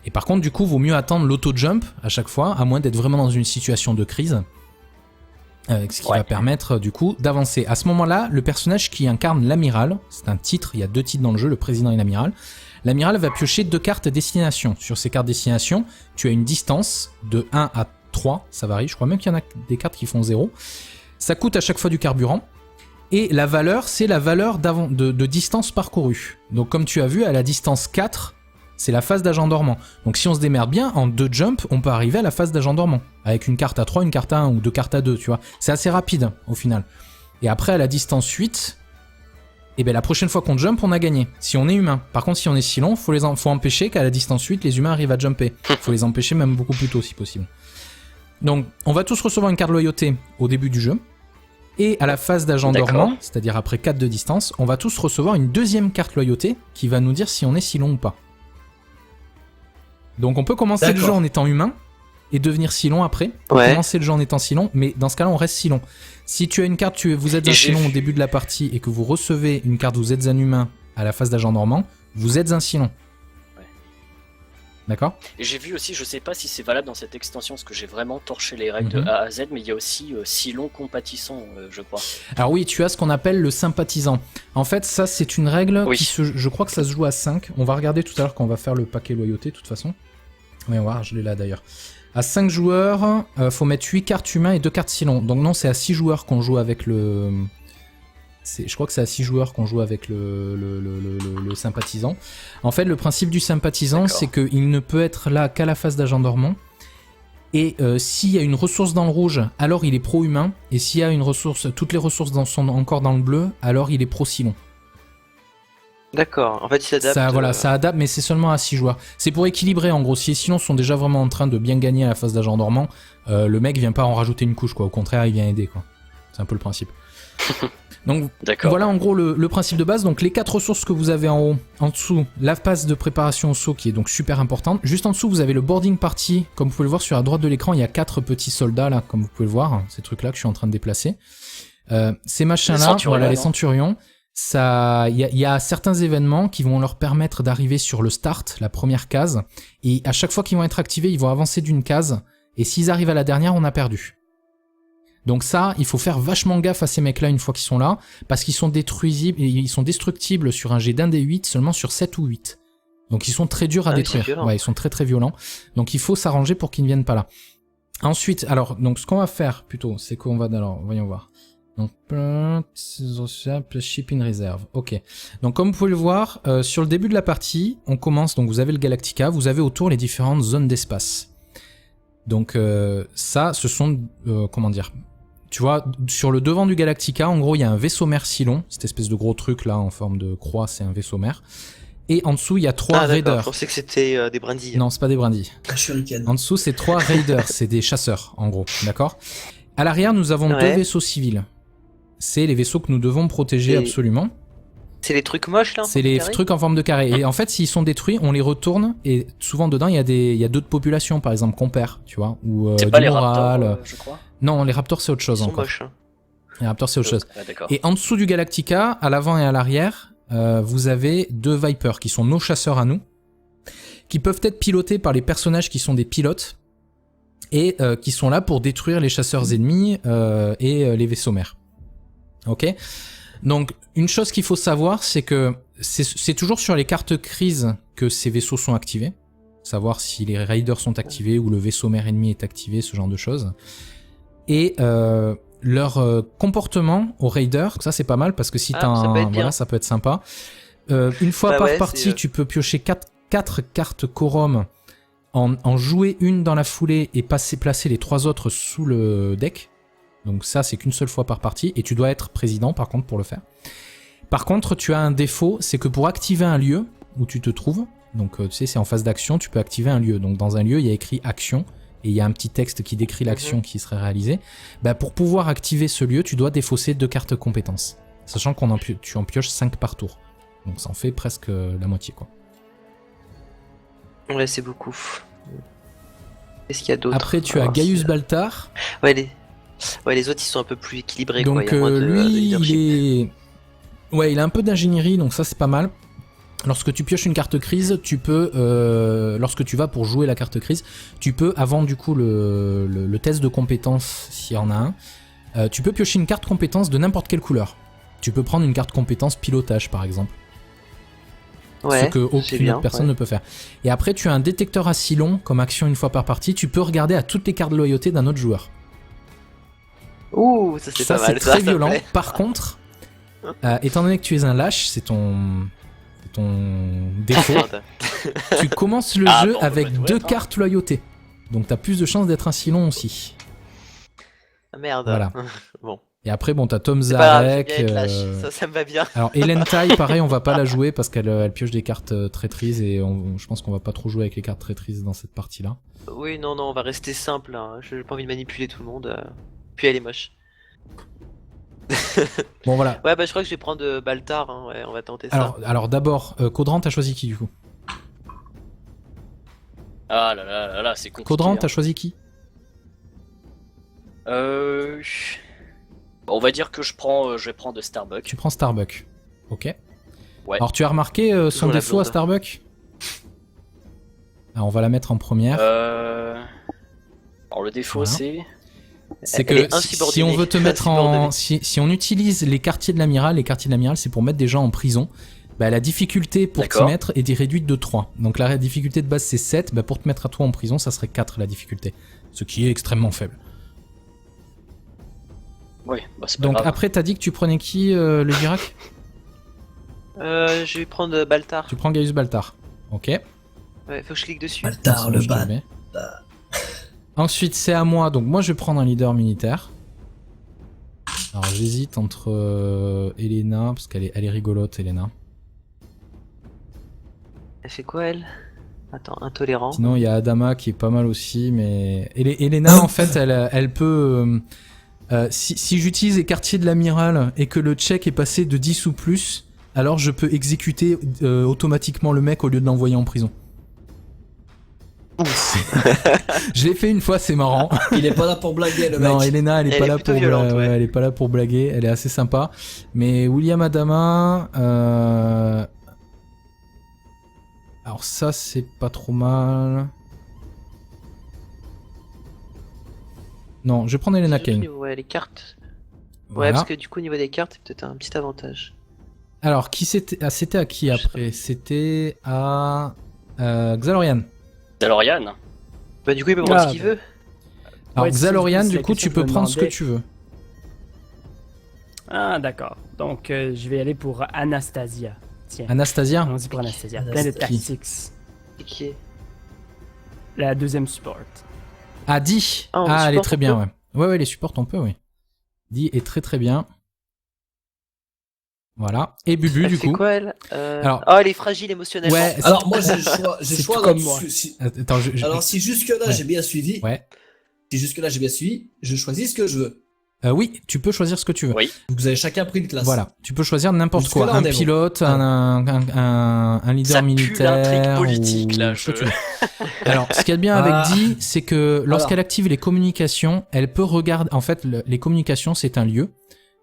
A: Et par contre, du coup, vaut mieux attendre l'auto-jump à chaque fois, à moins d'être vraiment dans une situation de crise. Ce qui va permettre, du coup, d'avancer. À ce moment-là, le personnage qui incarne l'amiral, c'est un titre, il y a 2 titres dans le jeu, le président et l'amiral. L'amiral va piocher 2 cartes destination. Sur ces cartes destination, tu as une distance de 1 à 3, ça varie, je crois même qu'il y en a des cartes qui font 0. Ça coûte à chaque fois du carburant. Et la valeur, c'est la valeur de distance parcourue. Donc comme tu as vu, à la distance 4, c'est la phase d'agent dormant. Donc si on se démerde bien, en 2 jumps, on peut arriver à la phase d'agent dormant. Avec une carte à 3, une carte à 1 ou 2 cartes à 2, tu vois. C'est assez rapide, au final. Et après, à la distance 8, et ben la prochaine fois qu'on jump, on a gagné. Si on est humain. Par contre, si on est Cylon, faut empêcher qu'à la distance 8, les humains arrivent à jumper. Faut les empêcher même beaucoup plus tôt, si possible. Donc, on va tous recevoir une carte loyauté au début du jeu. Et à la phase d'agent dormant, c'est-à-dire après 4 de distance, on va tous recevoir une deuxième carte loyauté qui va nous dire si on est Cylon ou pas. Donc on peut commencer le jeu en étant humain et devenir Cylon après. On peut commencer le jeu en étant Cylon, mais dans ce cas-là, on reste Cylon. Si tu as une carte, vous êtes un Cylon au début de la partie et que vous recevez une carte, vous êtes un humain à la phase d'agent dormant, vous êtes un Cylon. D'accord.
C: Et j'ai vu aussi, je sais pas si c'est valable dans cette extension, parce que j'ai vraiment torché les règles de A à Z, mais il y a aussi Silon compatissant, je crois.
A: Alors oui, tu as ce qu'on appelle le sympathisant. En fait, ça c'est une règle
C: Oui.
A: je crois que ça se joue à 5. On va regarder tout à l'heure quand on va faire le paquet loyauté de toute façon. Oui, on va voir, je l'ai là d'ailleurs. À 5 joueurs, faut mettre 8 cartes humains et 2 cartes Silon. Donc non, c'est à 6 joueurs qu'on joue avec le... Je crois que c'est à 6 joueurs qu'on joue avec le sympathisant. En fait, le principe du sympathisant, c'est qu'il ne peut être là qu'à la phase d'agent dormant. Et s'il y a une ressource dans le rouge, alors il est pro-humain. Et s'il y a une ressource, toutes les ressources sont encore dans le bleu, alors il est pro-Silon.
E: D'accord, en fait il s'adapte.
A: Ça, voilà, ça adapte, mais c'est seulement à 6 joueurs. C'est pour équilibrer en gros. Si les Silons sont déjà vraiment en train de bien gagner à la phase d'agent dormant, le mec vient pas en rajouter une couche, quoi. Au contraire, il vient aider, quoi. C'est un peu le principe. Donc voilà en gros le principe de base. Donc les 4 ressources que vous avez en haut, en dessous, la passe de préparation au saut qui est donc super importante. Juste en dessous vous avez le boarding party. Comme vous pouvez le voir sur la droite de l'écran, il y a 4 petits soldats là, comme vous pouvez le voir, ces trucs là que je suis en train de déplacer. Ces machins là, voilà les centurions. Il y a certains événements qui vont leur permettre d'arriver sur le start, la première case, et à chaque fois qu'ils vont être activés, ils vont avancer d'une case, et s'ils arrivent à la dernière, on a perdu. Donc ça, il faut faire vachement gaffe à ces mecs-là une fois qu'ils sont là, parce qu'ils sont ils sont destructibles sur un jet d'un des 8, seulement sur 7 ou 8. Donc ils sont très durs à détruire. Ouais, ils sont très très violents. Donc il faut s'arranger pour qu'ils ne viennent pas là. Ensuite, alors, donc ce qu'on va faire plutôt, c'est qu'on va... Alors, voyons voir. Donc, shipping reserve. Ok. Donc comme vous pouvez le voir, sur le début de la partie, on commence, donc vous avez le Galactica, vous avez autour les différentes zones d'espace. Donc ça, ce sont... comment dire ? Tu vois, sur le devant du Galactica, en gros, il y a un vaisseau mère Silon, cette espèce de gros truc là en forme de croix, c'est un vaisseau mère. Et en dessous, il y a 3 raiders.
E: Je pensais que c'était des brindilles.
A: Non, c'est pas des brindilles. En dessous, c'est 3 raiders, c'est des chasseurs, en gros, d'accord ? À l'arrière, nous avons 2 vaisseaux civils. C'est les vaisseaux que nous devons protéger absolument.
E: C'est les trucs moches là.
A: C'est les trucs en forme de carré. Et en fait, s'ils sont détruits, on les retourne. Et souvent dedans, il y a d'autres populations, par exemple, qu'on perd, tu vois, ou
C: c'est pas les raptors, je crois.
A: Non, les raptors c'est autre chose encore.
E: Moches, hein.
A: Les raptors c'est autre chose.
C: Ouais,
A: et en dessous du Galactica, à l'avant et à l'arrière, vous avez 2 Vipers qui sont nos chasseurs à nous, qui peuvent être pilotés par les personnages qui sont des pilotes et qui sont là pour détruire les chasseurs ennemis et les vaisseaux mères. Ok. Donc une chose qu'il faut savoir, c'est que c'est toujours sur les cartes crise que ces vaisseaux sont activés. Savoir si les raiders sont activés ou le vaisseau mère ennemi est activé, ce genre de choses. Et leur comportement aux raiders, ça c'est pas mal parce que si t'as voilà, ça peut être sympa. Une fois par partie, tu peux piocher 4 cartes quorum, en jouer une dans la foulée et placer les 3 autres sous le deck. Donc ça, c'est qu'une seule fois par partie, et tu dois être président par contre pour le faire. Par contre, tu as un défaut, c'est que pour activer un lieu où tu te trouves, donc tu sais, c'est en phase d'action, tu peux activer un lieu. Donc dans un lieu, il y a écrit action, et il y a un petit texte qui décrit l'action qui serait réalisée. Bah, pour pouvoir activer ce lieu, tu dois défausser 2 cartes compétences, sachant tu en pioches 5 par tour. Donc ça en fait presque la moitié, quoi.
E: Ouais, c'est beaucoup. Qu'est-ce qu'il y a d'autre ?
A: Après, tu as Gaius Baltar.
E: Ouais, les autres ils sont un peu plus équilibrés.
A: Donc
E: quoi.
A: lui, il a un peu d'ingénierie, donc ça c'est pas mal. Lorsque tu pioches une carte crise, tu peux, lorsque tu vas pour jouer la carte crise, tu peux, avant du coup le test de compétence, s'il y en a un, tu peux piocher une carte compétence de n'importe quelle couleur. Tu peux prendre une carte compétence pilotage par exemple.
E: Ouais,
A: ce que aucune autre personne ne peut faire. Et après, tu as un détecteur à Silon comme action une fois par partie. Tu peux regarder à toutes les cartes de loyauté d'un autre joueur.
E: Ouh, ça c'est pas mal.
A: C'est très violent. Par contre, étant donné que tu es un lâche, c'est ton défaut. Tu commences le jeu avec 2 cartes loyauté. Donc t'as plus de chances d'être un Silon aussi.
E: Ah merde.
A: Voilà.
E: Bon.
A: Et après, bon, t'as Tom Zarek.
E: Ça me va bien.
A: Alors, Ellentai, pareil, on va pas la jouer parce qu'elle pioche des cartes traîtrises et je pense qu'on va pas trop jouer avec les cartes traîtrises dans cette partie-là.
E: Oui, non, on va rester simple. Hein. J'ai pas envie de manipuler tout le monde. Puis elle est moche.
A: Bon, voilà.
E: Ouais, bah je crois que je vais prendre Baltar. Hein. Ouais, on va tenter ça.
A: Alors d'abord, Caudran, t'as choisi qui du coup ?
C: Ah là là là là, c'est compliqué.
A: Caudran, t'as choisi qui ?
C: On va dire que je vais prendre Starbuck.
A: Tu prends Starbuck. Ok.
C: Ouais.
A: Alors tu as remarqué son défaut à Starbuck ? Alors, on va la mettre en première.
C: Alors le défaut
A: Voilà.
C: c'est...
A: C'est
E: Elle
A: que
E: est
A: si on veut te mettre en... Si on utilise les quartiers de l'amiral c'est pour mettre des gens en prison. Bah, la difficulté pour t'y
C: D'accord.
A: mettre est réduite de 3. Donc la difficulté de base c'est 7, bah, pour te mettre à toi en prison ça serait 4 la difficulté. Ce qui est extrêmement faible.
C: Oui, bah c'est pas
A: Donc
C: grave.
A: après t'as dit que tu prenais qui le Girac?
E: Je vais prendre Baltar.
A: Tu prends Gaius Baltar. Ok.
E: Ouais, faut que je clique dessus.
D: Baltar, le
A: Je te
D: ban.
A: mets. Ensuite c'est à moi, donc moi je vais prendre un leader militaire. Alors j'hésite entre Elena, parce qu'elle est rigolote Elena.
E: Elle fait quoi elle? Attends, intolérant.
A: Sinon il y a Adama qui est pas mal aussi, mais Elena en fait elle peut... si j'utilise les quartiers de l'amiral et que le check est passé de 10 ou plus, alors je peux exécuter automatiquement le mec au lieu de l'envoyer en prison. Je l'ai fait une fois, c'est marrant.
D: Il est pas là pour blaguer, le mec.
A: Non, Elena, elle est
E: Elle
A: pas
E: est
A: là
E: plutôt
A: pour
E: violente, ouais.
A: elle est pas là pour blaguer, elle est assez sympa. Mais William Adama, alors ça c'est pas trop mal. Non, je vais prendre Elena Kane.
E: Ouais, les cartes. Ouais,
A: Voilà.
E: parce que du coup, au niveau des cartes, c'est peut-être un petit avantage.
A: Alors, qui c'était? Ah, c'était à qui après? C'était à Xalorian.
C: Xalorian.
E: Bah, du coup, il peut prendre
B: Ah,
E: ce qu'il veut.
A: Alors
B: Ouais,
A: Xalorian,
B: c'est
A: du
B: la
A: coup,
B: question
A: tu
B: que je
A: peux
B: me
A: prendre ce que
B: demandais.
A: tu veux.
B: Ah, d'accord. Donc, je vais aller pour Anastasia. Tiens.
A: Anastasia?
B: Allons-y pour Anastasia. Plein de
D: Anastasia.
B: tactics.
E: Et qui est
B: La deuxième support.
A: Ah, Di.
E: Ah, on
A: Ah, elle est
E: supporte,
A: très
E: on
A: bien,
E: peut
A: ouais. Ouais, les supports, on peut, oui. Di est très très bien. Voilà. Et Bubu,
E: Elle
A: du
E: fait
A: coup.
E: quoi, elle
A: Alors-
E: Oh, elle est fragile émotionnellement.
A: Ouais,
D: Alors, moi, j'ai le choix. J'ai
A: C'est
D: le choix
A: tout
D: dans
A: comme
D: le
A: moi.
D: si-
A: Attends,
D: Alors, si jusque-là
A: Ouais.
D: j'ai bien suivi,
A: Ouais.
D: si jusque-là j'ai bien suivi, je choisis ce que je veux.
A: Oui, tu peux choisir ce que tu veux.
C: Oui.
D: Vous avez chacun pris une classe.
A: Voilà, tu peux choisir n'importe
D: Jusque-là,
A: quoi.
D: on
A: Un
D: est bon.
A: pilote,
D: Ah.
A: un leader
C: Ça pue
A: militaire.
C: l'intrigue politique,
A: ou
C: là,
A: ce que
C: je-
A: tu veux. Alors, ce qu'il y a de bien
D: Ah.
A: avec Di, c'est que lorsqu'elle active les communications, elle peut regarder. En fait, les communications, c'est un lieu.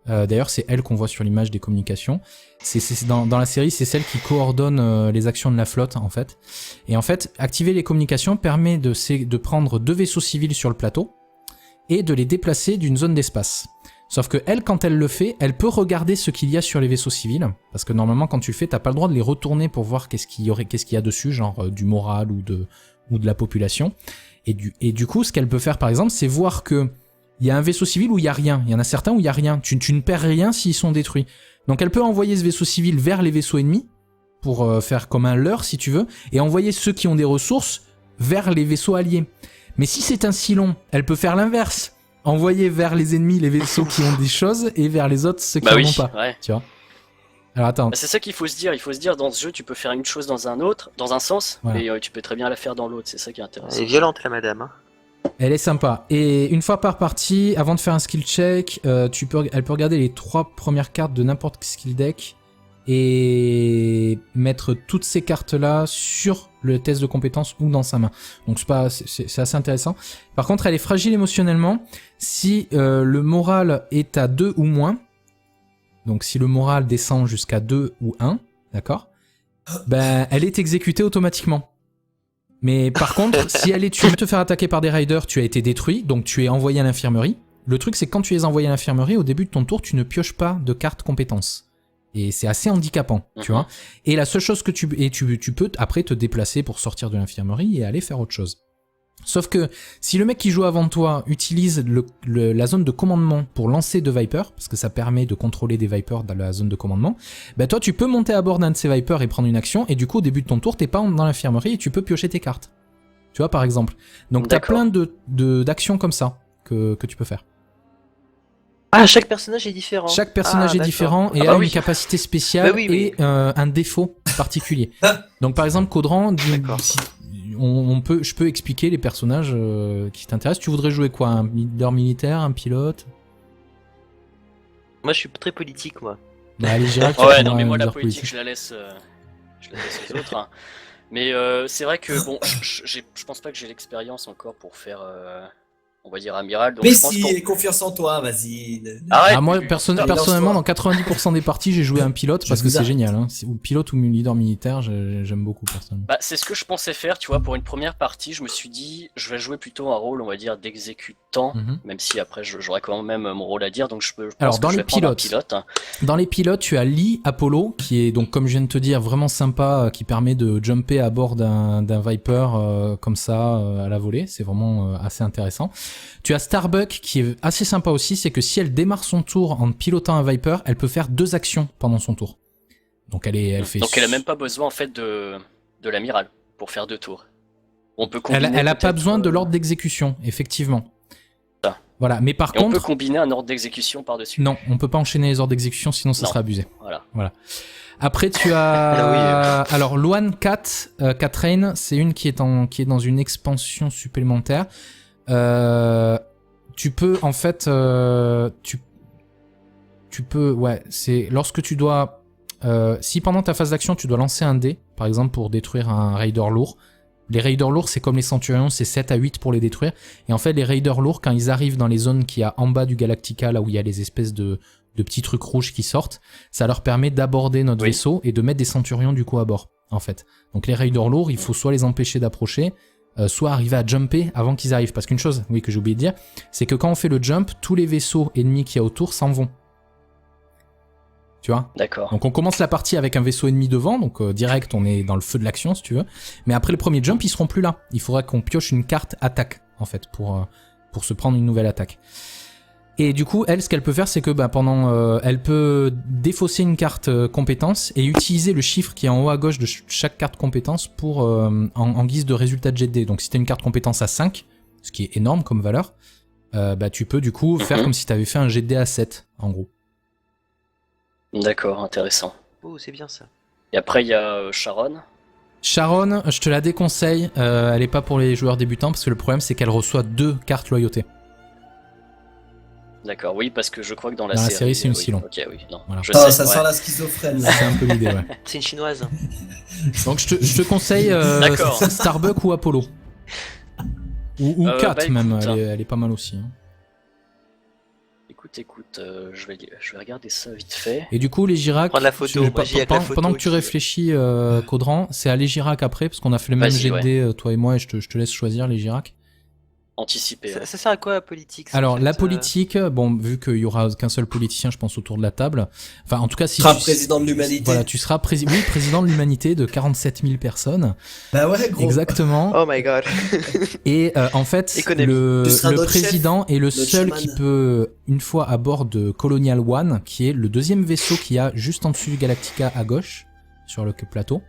A: D'ailleurs, c'est elle qu'on voit sur l'image des communications. Dans la série, c'est celle qui coordonne les actions de la flotte, en fait. Et en fait, activer les communications permet de prendre 2 vaisseaux civils sur le plateau et de les déplacer d'une zone d'espace. Sauf que elle, quand elle le fait, elle peut regarder ce qu'il y a sur les vaisseaux civils, parce que normalement, quand tu le fais, t'as pas le droit de les retourner pour voir qu'est-ce qu'il y a dessus, genre du moral ou de la population. Et du coup, ce qu'elle peut faire, par exemple, c'est voir que il y a un vaisseau civil où il y a rien. Il y en a certains où il y a rien. Tu ne perds rien s'ils sont détruits. Donc elle peut envoyer ce vaisseau civil vers les vaisseaux ennemis pour faire comme un leurre, si tu veux, et envoyer ceux qui ont des ressources vers les vaisseaux alliés. Mais si c'est un Cylon, elle peut faire l'inverse. Envoyer vers les ennemis les vaisseaux qui ont des choses et vers les autres ceux qui
C: Bah
A: n'en
C: oui,
A: ont pas.
C: ouais.
A: Tu vois. Alors attends.
C: Bah, c'est ça qu'il faut se dire. Il faut se dire, dans ce jeu, tu peux faire une chose dans un autre, dans un sens,
A: Voilà.
C: mais tu peux très bien la faire dans l'autre. C'est ça qui est intéressant.
E: Elle est violente, la madame. Hein.
A: Elle est sympa. Et une fois par partie, avant de faire un skill check, elle peut regarder les 3 premières cartes de n'importe quel skill deck et mettre toutes ces cartes-là sur le test de compétence ou dans sa main. Donc c'est assez intéressant. Par contre, elle est fragile émotionnellement. Si le moral est à 2 ou moins, donc si le moral descend jusqu'à 2 ou 1, d'accord, ben elle est exécutée automatiquement. Mais par contre, si tu veux te faire attaquer par des riders, tu as été détruit, donc tu es envoyé à l'infirmerie. Le truc, c'est que quand tu es envoyé à l'infirmerie, au début de ton tour, tu ne pioches pas de carte compétence. Et c'est assez handicapant, tu vois. Et la seule chose que tu peux après te déplacer pour sortir de l'infirmerie et aller faire autre chose. Sauf que si le mec qui joue avant toi utilise la zone de commandement pour lancer de Vipers, parce que ça permet de contrôler des Vipers dans la zone de commandement, bah toi tu peux monter à bord d'un de ces Vipers et prendre une action, et du coup au début de ton tour t'es pas dans l'infirmerie et tu peux piocher tes cartes. Tu vois par exemple. Donc t'as plein d'actions comme ça que tu peux faire.
E: Ah, chaque personnage est différent.
A: Chaque personnage est
E: d'accord.
A: différent et
C: Ah bah
A: a
C: oui.
A: une capacité spéciale
E: Bah oui, oui.
A: et un défaut particulier. Donc par exemple Caudran,
E: D'accord.
A: je peux expliquer les personnages qui t'intéressent. Tu voudrais jouer quoi? Un leader militaire, un pilote?
E: Moi, je suis très politique, moi.
A: Bah, allez, Girac, tu
C: Ouais,
A: prendras
C: non, mais
A: un
C: moi, la
A: leader
C: politique, je la laisse aux autres. Hein. Mais c'est vrai que, bon, je pense pas que j'ai l'expérience encore pour faire, on va dire amiral. Donc
D: Mais
C: je pense
D: si,
C: qu'on-
D: aie confiance en toi, vas-y.
C: Arrête,
A: Ah, moi,
C: putain,
A: personnellement,
D: lance-toi.
A: dans 90% des parties, j'ai joué un pilote
D: Je
A: parce que
D: vous
A: c'est
D: arrête.
A: génial. Hein. Ou pilote ou leader militaire, j'aime beaucoup personnellement.
C: Bah, c'est ce que je pensais faire, tu vois, pour une première partie, je me suis dit, je vais jouer plutôt un rôle, on va dire, d'exécutant,
A: Mhm.
C: même si après j'aurai quand même mon rôle à dire, donc je pense
A: Alors,
C: que
A: dans
C: je
A: les
C: vais prendre un
A: pilotes.
C: pilote.
A: Dans les pilotes, tu as Lee Apollo, qui est donc, comme je viens de te dire, vraiment sympa, qui permet de jumper à bord d'un Viper comme ça à la volée. C'est vraiment assez intéressant. Tu as Starbuck, qui est assez sympa aussi, c'est que si elle démarre son tour en pilotant un Viper, elle peut faire 2 actions pendant son tour. Donc elle fait.
C: Donc elle a même pas besoin en fait de l'amiral pour faire 2 tours. On peut combiner.
A: Elle a pas
C: peut-être,
A: besoin de l'ordre d'exécution, effectivement.
C: Ça.
A: Voilà, mais par
C: Et on peut
A: contre,
C: combiner un ordre d'exécution par-dessus.
A: non, on peut pas enchaîner les ordres d'exécution, sinon ça
C: Non.
A: sera abusé.
C: Voilà.
A: Après, tu as alors Luan Cat, Catrain, c'est une qui est dans une expansion supplémentaire. Tu peux en fait, tu peux, ouais, c'est lorsque tu dois, si pendant ta phase d'action tu dois lancer un dé, par exemple pour détruire un raider lourd. Les raiders lourds, c'est comme les centurions, c'est 7 à 8 pour les détruire. Et en fait, les raiders lourds, quand ils arrivent dans les zones qu'il y a en bas du Galactica, là où il y a les espèces de petits trucs rouges qui sortent, ça leur permet d'aborder notre
C: Oui.
A: vaisseau et de mettre des centurions du coup à bord, en fait. Donc les raiders lourds, il faut soit les empêcher d'approcher, soit arriver à jumper avant qu'ils arrivent. Parce qu'une chose, oui, que j'ai oublié de dire, c'est que quand on fait le jump, tous les vaisseaux ennemis qu'il y a autour s'en vont. Tu vois ?
C: D'accord.
A: Donc on commence la partie avec un vaisseau ennemi devant, donc direct on est dans le feu de l'action si tu veux. Mais après le premier jump ils seront plus là. Il faudra qu'on pioche une carte attaque en fait pour se prendre une nouvelle attaque. Et du coup elle ce qu'elle peut faire c'est que pendant elle peut défausser une carte compétence et utiliser le chiffre qui est en haut à gauche de chaque carte compétence pour en guise de résultat de jet de dés. Donc si t'as une carte compétence à 5, ce qui est énorme comme valeur, tu peux du coup faire comme si t'avais fait un jet de dés à 7 en gros.
C: D'accord, intéressant.
E: Oh, c'est bien ça.
C: Et après il y a Sharon.
A: Sharon, je te la déconseille, elle est pas pour les joueurs débutants parce que le problème c'est qu'elle reçoit 2 cartes loyauté.
C: D'accord, oui, parce que je crois que dans la
A: Dans la
C: série,
A: série, c'est une
C: oui.
A: Silon.
C: Ok, oui, non.
A: Voilà.
C: Je
D: Ah,
C: sais,
D: ça
C: ouais.
D: sent la schizophrène là.
A: C'est un peu l'idée, ouais.
E: C'est une chinoise.
A: Donc je te conseille
C: D'accord.
A: Starbuck ou Apollo. Ou Kat
C: bah,
A: même,
C: écoute,
A: elle est pas mal aussi. Hein.
C: Écoute, je vais regarder ça vite fait.
A: Et du coup, les Girac,
E: Prendre la photo, moi, j'y ai avec la photo
A: pendant que tu
E: aussi, ouais.
A: réfléchis, Caudran, c'est à les Girac après, parce qu'on a fait le même
C: Vas-y,
A: jet de
C: ouais.
A: dés, toi et moi, et je te laisse choisir les Girac.
C: Anticiper.
E: Ça,
C: Ouais.
E: ça sert à quoi la politique ça,
A: Alors,
E: en fait,
A: la politique, bon, vu qu'il y aura qu'un seul politicien, je pense, autour de la table, enfin, en tout cas, si
D: Tu seras
A: tu...
D: président de l'humanité.
A: Voilà, tu seras président de l'humanité de 47 000 personnes.
D: Bah ouais, gros.
A: Exactement.
E: Oh my god.
A: Et en fait,
E: Économie.
D: Tu seras
A: le
D: notre
A: président est le
D: notre
A: seul
D: chaman.
A: qui peut, une fois à bord de Colonial One, qui est le deuxième vaisseau qu'il y a juste en dessus du Galactica à gauche, sur le plateau.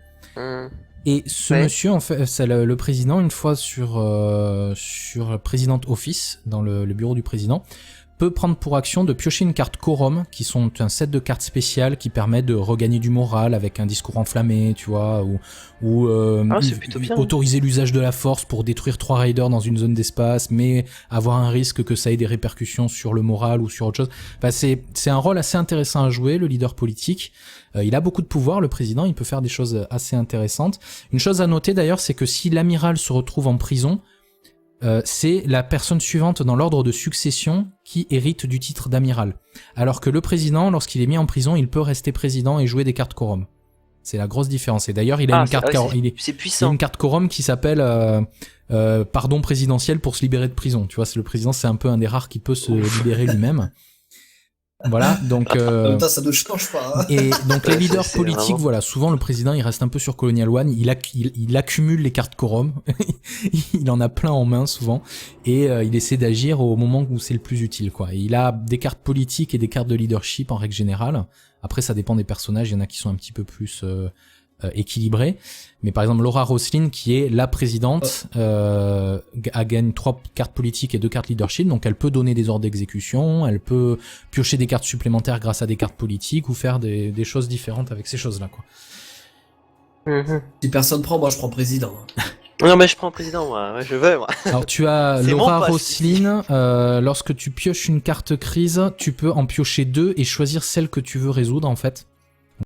A: Et ce
E: Ouais.
A: monsieur, en fait, c'est le président, une fois sur President Office, dans le bureau du président, peut prendre pour action de piocher une carte quorum, qui sont un set de cartes spéciales qui permettent de regagner du moral avec un discours enflammé, tu vois, ou
E: c'est plutôt bien.
A: autoriser l'usage de la force pour détruire 3 raiders dans une zone d'espace, mais avoir un risque que ça ait des répercussions sur le moral ou sur autre chose. Enfin, c'est un rôle assez intéressant à jouer, le leader politique. Il a beaucoup de pouvoir, le président, il peut faire des choses assez intéressantes. Une chose à noter d'ailleurs, c'est que si l'amiral se retrouve en prison, c'est la personne suivante dans l'ordre de succession qui hérite du titre d'amiral. Alors que le président, lorsqu'il est mis en prison, il peut rester président et jouer des cartes quorum. C'est la grosse différence. Et d'ailleurs, il a une carte
E: c'est
A: il y a
E: puissant.
A: une carte quorum qui s'appelle pardon présidentiel pour se libérer de prison. Tu vois, c'est le président, c'est un peu un des rares qui peut se libérer lui-même. Voilà, donc
D: En même temps, ça ne change pas. Hein.
A: et donc les leaders
E: C'est
A: politiques,
E: vraiment-
A: voilà, souvent le président il reste un peu sur Colonial One, il accumule les cartes quorum, il en a plein en main souvent, et il essaie d'agir au moment où c'est le plus utile, quoi. Et il a des cartes politiques et des cartes de leadership en règle générale. Après ça dépend des personnages, il y en a qui sont un petit peu plus équilibrés. Mais par exemple Laura Roslin qui est la présidente gagne 3 cartes politiques et 2 cartes leadership, donc elle peut donner des ordres d'exécution, elle peut piocher des cartes supplémentaires grâce à des cartes politiques ou faire des choses différentes avec ces choses-là, quoi.
D: Si personne prend, moi je prends président.
E: Non, mais je prends président, moi. Ouais, je veux, moi.
A: Alors tu as
E: C'est
A: Laura
E: mon poste.
A: Roslin, lorsque tu pioches une carte crise, tu peux en piocher 2 et choisir celle que tu veux résoudre en fait.